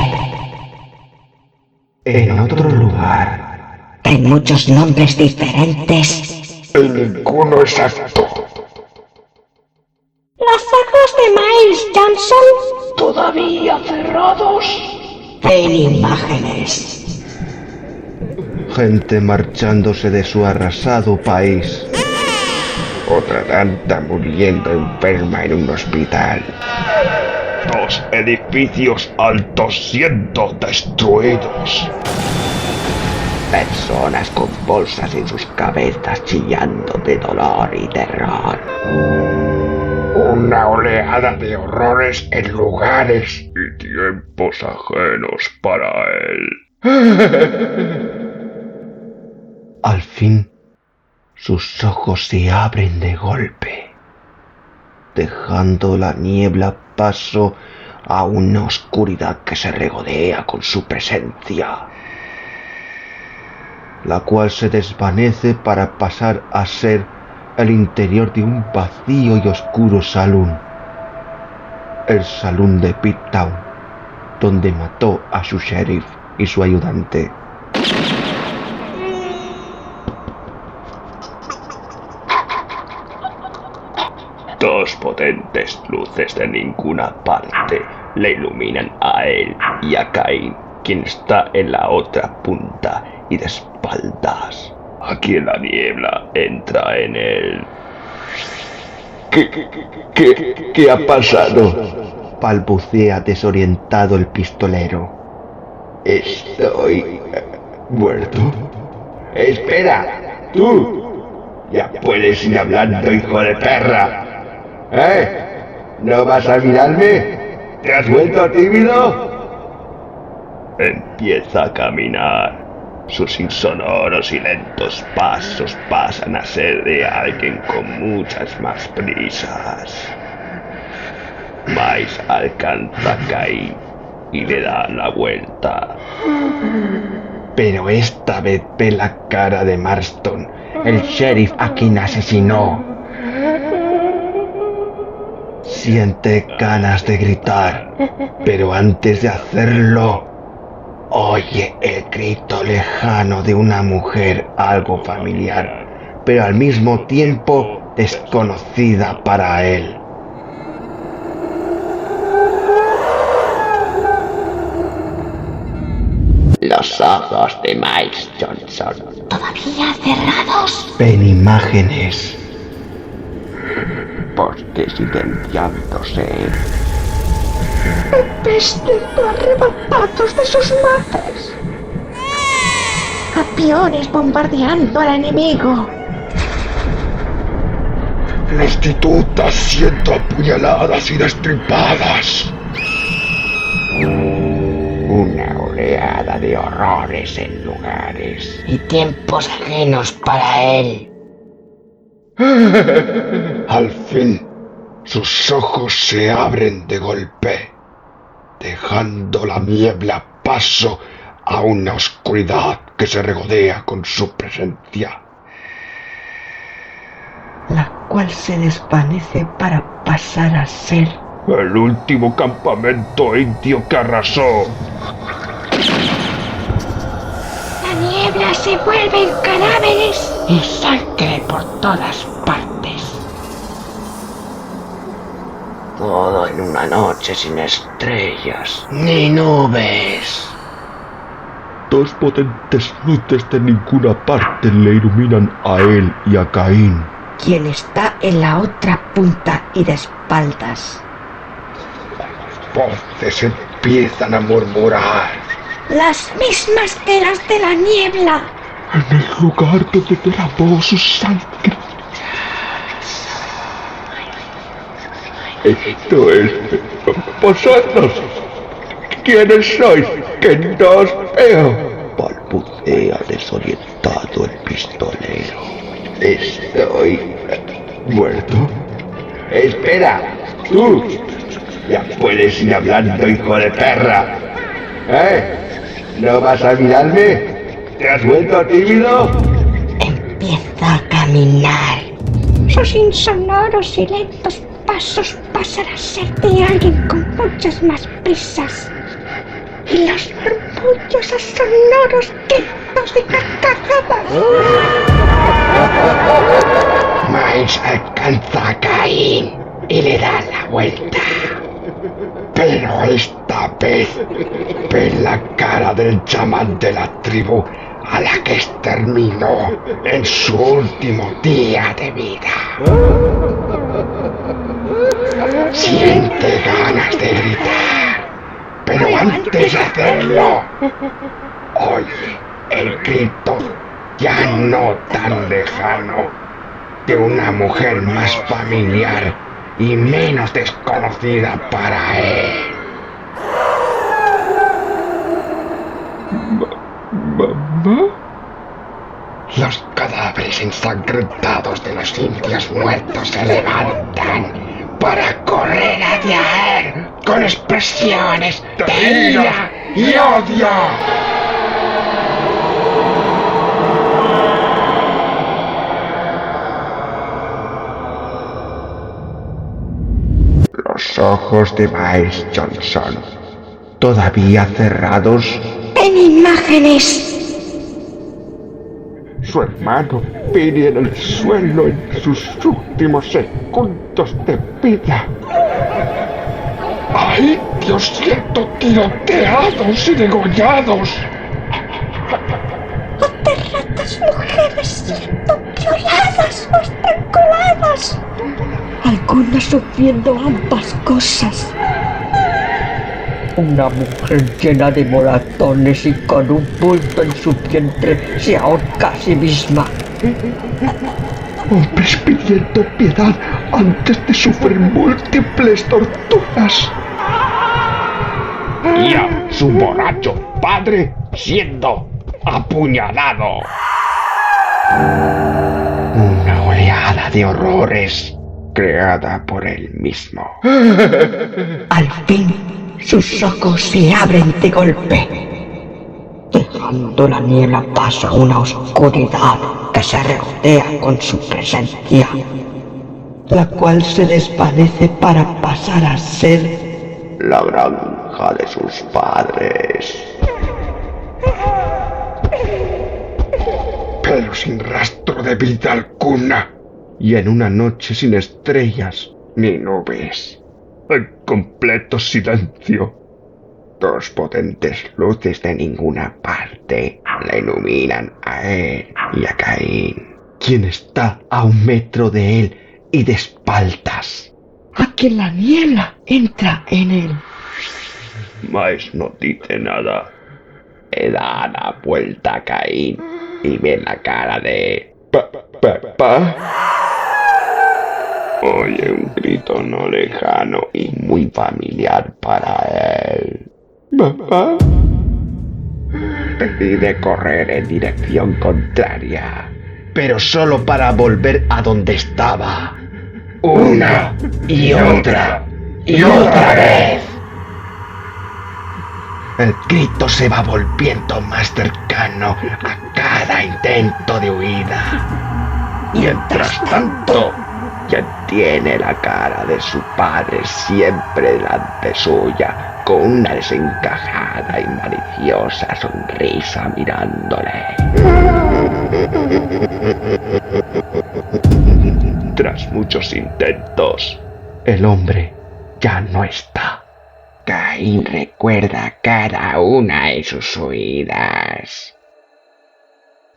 Speaker 1: en otro lugar.
Speaker 6: En muchos nombres diferentes.
Speaker 2: Y ninguno exacto.
Speaker 6: Los ojos de Miles Johnson todavía cerrados. En imágenes.
Speaker 1: Gente marchándose de su arrasado país.
Speaker 2: Otra tanta muriendo enferma en un hospital. 2 edificios altos siendo destruidos.
Speaker 4: Personas con bolsas en sus cabezas chillando de dolor y terror.
Speaker 2: Una oleada de horrores en lugares y tiempos ajenos para él.
Speaker 1: Al fin, sus ojos se abren de golpe, dejando la niebla paso a una oscuridad que se regodea con su presencia, la cual se desvanece para pasar a ser el interior de un vacío y oscuro salón, el salón de Pit Town, donde mató a su sheriff y su ayudante.
Speaker 3: Dos potentes luces de ninguna parte le iluminan a él y a Caín, quien está en la otra punta y de espaldas. Aquí en la niebla entra en él. ¿Qué ha pasado?
Speaker 1: Balbucea desorientado el pistolero.
Speaker 3: Estoy muerto. ¡Espera! ¡Tú! ¡Ya puedes ir hablando, hijo de perra! ¿No vas a mirarme? ¿Te has vuelto tímido? Empieza a caminar. Sus insonoros y lentos pasos pasan a ser de alguien con muchas más prisas. Miles alcanza a Caín y le da la vuelta.
Speaker 1: Pero esta vez ve la cara de Marston, el sheriff a quien asesinó. Siente ganas de gritar, pero antes de hacerlo, oye el grito lejano de una mujer algo familiar, pero al mismo tiempo desconocida para él.
Speaker 4: Los ojos de Miles Johnson.
Speaker 6: Todavía cerrados.
Speaker 1: Ven imágenes.
Speaker 4: Porque silenciándose.
Speaker 6: Bebés arrebatados de sus madres. Aviones bombardeando al enemigo.
Speaker 2: Prostitutas siendo apuñaladas y destripadas.
Speaker 4: Una oleada de horrores en lugares.
Speaker 6: Y tiempos ajenos para él.
Speaker 2: Al fin, Sus ojos se abren de golpe, dejando la niebla paso a una oscuridad que se regodea con su presencia.
Speaker 5: La cual se desvanece para pasar a ser
Speaker 2: El último campamento indio que arrasó.
Speaker 6: La niebla se vuelve en cadáveres y sangre por todas partes.
Speaker 4: Todo en una noche sin estrellas ni nubes.
Speaker 2: Dos potentes luces de ninguna parte le iluminan a él y a Caín.
Speaker 5: quien está en la otra punta y de espaldas.
Speaker 2: Voces empiezan a murmurar.
Speaker 6: Las mismas que las de la niebla.
Speaker 2: En el lugar donde derramó su sangre. Esto es... ¡Vosotros! ¿Quiénes sois? ¡Que no os veo!
Speaker 1: Balbucea desorientado el pistolero. Estoy muerto.
Speaker 2: ¡Espera! ¡Tú! ¡Ya puedes ir hablando, hijo de perra! ¿No vas a mirarme? ¿Te has vuelto tímido?
Speaker 6: Empieza a caminar. Sus insonoros y lentos pasos pasan a ser de alguien con muchas más prisas. Y los murmullos a sonoros gritos de carcajadas.
Speaker 4: Miles alcanza a Caín y le da la vuelta.
Speaker 2: Pero esta vez ve la cara del chamán de la tribu a la que exterminó en su último día de vida. Siente ganas de gritar, pero antes de hacerlo, oye el grito ya no tan lejano de una mujer más familiar y menos desconocida para él. ¿Mamá? Los cadáveres ensangrentados de los indios muertos se levantan para correr hacia él con expresiones de ira y odio. Los ojos de Miles Johnson, todavía cerrados,
Speaker 6: En imágenes.
Speaker 2: su hermano pide en el suelo en sus últimos segundos de vida. ¡Ay, Dios siento tiroteados y degollados!
Speaker 6: Aterradas mujeres siendo violadas o estranguladas. Algunas sufriendo ambas cosas.
Speaker 5: Una mujer llena de moratones y con un bulto en su vientre se ahorca a sí misma.
Speaker 2: Hombres pidiendo piedad antes de sufrir múltiples torturas. Y a su borracho padre siendo apuñalado. Una oleada de horrores creada por él mismo.
Speaker 5: Al fin, sus ojos se abren de golpe, dejando la niebla paso a una oscuridad que se regodea con su presencia, la cual se desvanece para pasar a ser
Speaker 1: La granja de sus padres.
Speaker 2: Pero sin rastro de vida alguna. Y en una noche sin estrellas ni nubes. En completo silencio.
Speaker 1: Dos potentes luces de ninguna parte le iluminan a él y a Caín, quien está a 1 metro de él y de espaldas.
Speaker 5: a que la niebla entra en él.
Speaker 1: Miles no dice nada. Le da la vuelta a Caín y ve la cara de
Speaker 2: Papá.
Speaker 1: Oye un grito no lejano y muy familiar para él.
Speaker 2: Papá.
Speaker 1: Decide correr en dirección contraria, pero solo para volver a donde estaba.
Speaker 4: Una y otra vez. El grito se va volviendo más cercano a cada intento de huida. Mientras tanto, ya tiene la cara de su padre siempre delante suya, con una desencajada y maliciosa sonrisa mirándole. Tras muchos intentos, el hombre ya no está. Caín recuerda cada una de sus huidas.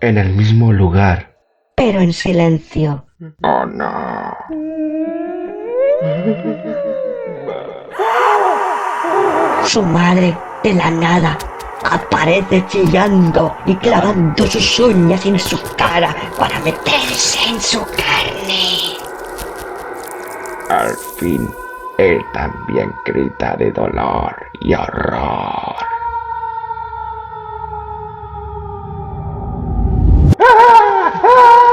Speaker 1: En el mismo lugar.
Speaker 6: Pero en silencio.
Speaker 4: ¡Oh, no!
Speaker 5: Su madre, de la nada, aparece chillando y clavando sus uñas en su cara para meterse en su carne.
Speaker 4: Al fin, él también grita de dolor y horror.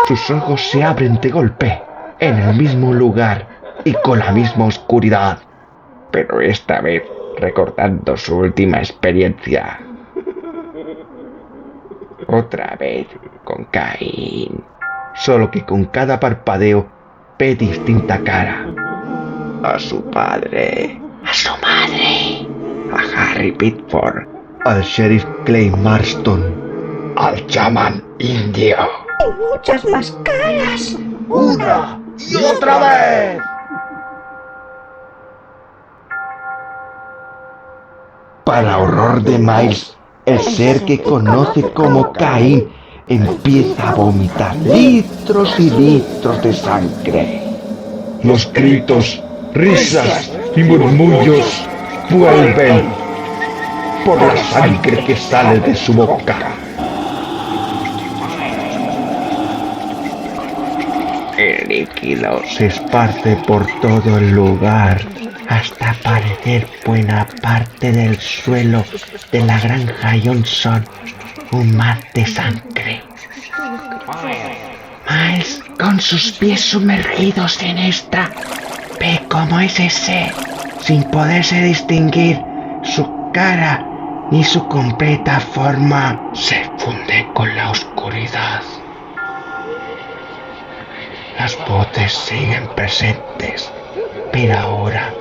Speaker 1: Sus ojos se abren de golpe, en el mismo lugar y con la misma oscuridad.
Speaker 4: Pero esta vez recordando su última experiencia. Otra vez con Caín.
Speaker 1: Solo que con cada parpadeo ve distinta cara.
Speaker 4: A su padre.
Speaker 5: A su madre.
Speaker 4: A Harry Pitford.
Speaker 1: Al sheriff Clay Marston.
Speaker 4: Al chamán indio.
Speaker 6: Y muchas más caras.
Speaker 1: ¡Una y otra vez! Para horror de Miles, el ser que conoce como Caín empieza a vomitar litros y litros de sangre.
Speaker 2: Los gritos, risas y murmullos vuelven
Speaker 1: por la sangre que sale de su boca.
Speaker 4: El líquido
Speaker 1: Se esparce por todo el lugar hasta aparecer buena parte del suelo de la granja Johnson, un mar de sangre. Miles, con sus pies sumergidos en esta, ve cómo es ese, sin poderse distinguir su cara ni su completa forma, se funde con la oscuridad. Las voces siguen presentes, pero ahora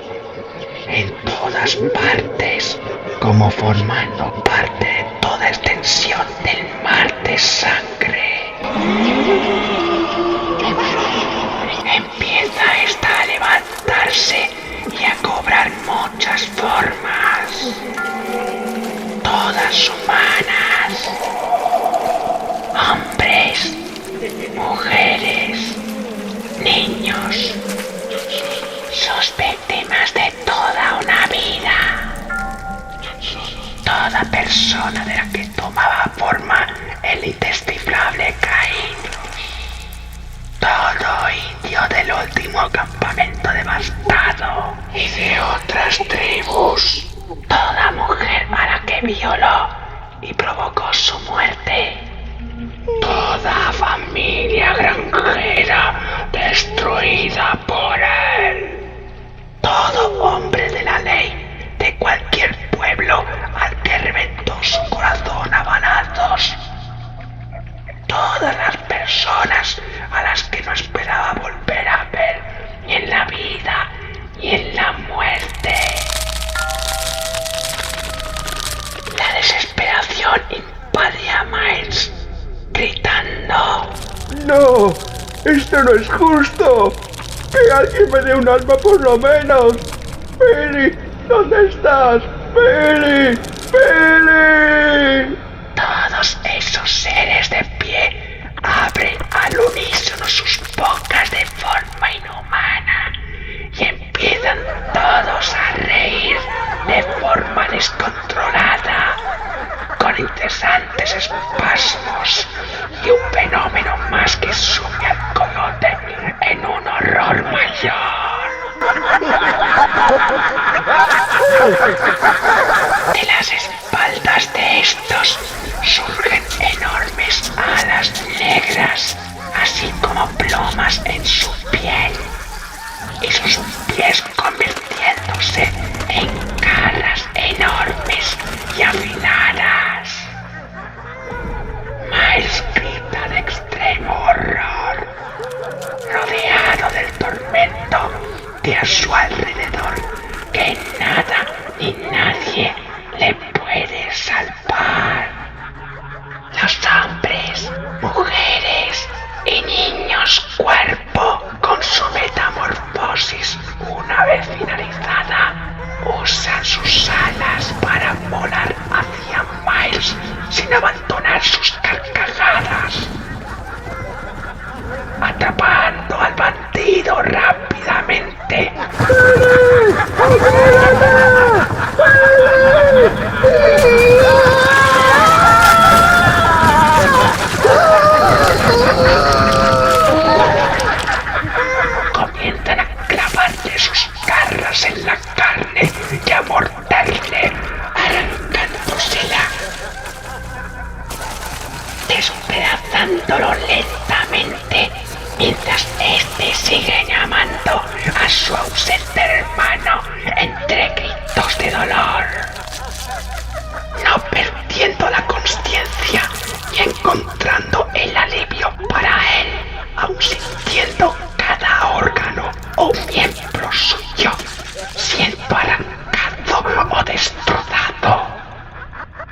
Speaker 1: en todas partes, como formando parte de toda extensión del mar de sangre. Empieza esta a levantarse y a cobrar muchas formas, todas humanas, hombres, mujeres, niños, sus víctimas de toda una vida. Toda persona de la que tomaba forma el indescifrable Caín. Todo indio del último campamento devastado y de otras tribus. Toda mujer a la que violó y provocó su muerte. Toda familia granjera destruida por él. Todo hombre de la ley de cualquier pueblo al que reventó su corazón a balazos. Todas las personas a las que no esperaba volver a ver ni en la vida ni en la muerte. La desesperación invadía a Miles, gritando:
Speaker 2: ¡No! ¡Esto no es justo! ¡Que alguien me dé un arma por lo menos! ¡Billy! ¿Dónde estás? ¡Billy! ¡Billy!
Speaker 1: Todos esos seres de pie abren al unísono sus bocas de forma inhumana y empiezan todos a reír de forma descontrolada, con incesantes espasmos y un fenómeno más que sume al coyote en un horror mayor. De las espaldas de estos surgen enormes alas negras, así como plumas en su piel.
Speaker 4: transformarse en garras enormes y afiladas. Miles grita de extremo horror, rodeado del tormento de a su alrededor, que nada ni nadie le puede salvar. Los hombres, mujeres y niños cuerpo con su metamorfosis una vez finalizada usan sus alas para volar hacia Miles sin abandonar sus carcajadas, atrapando al bandido rápidamente. Comienzan a clavarle sus garras en la carne y a morderle, arrancándosela, despedazándolo lentamente, mientras este sigue llamando a su ausente hermano entre gritos de dolor, no perdiendo la consciencia y encontrando el alivio para él, aun sintiendo cada órgano o miembro suyo siendo arrancado o destrozado,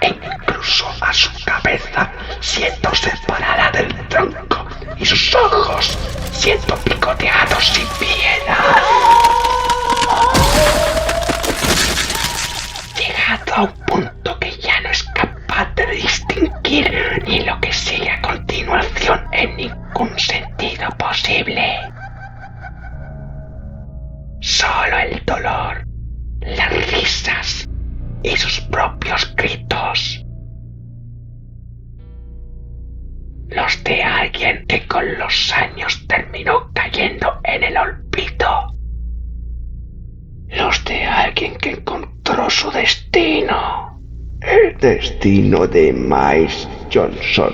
Speaker 4: e incluso a su cabeza siendo separada del tronco y sus ojos siendo picoteados sin piedad. Llegado a un punto que ya no es capaz de distinguir ni lo que sigue a continuación en ningún sentido posible. Solo el dolor, las risas y sus propios gritos. Los de alguien que con los años terminó cayendo en el olvido. Los de alguien que encontró su destino.
Speaker 1: El destino de Miles Johnson.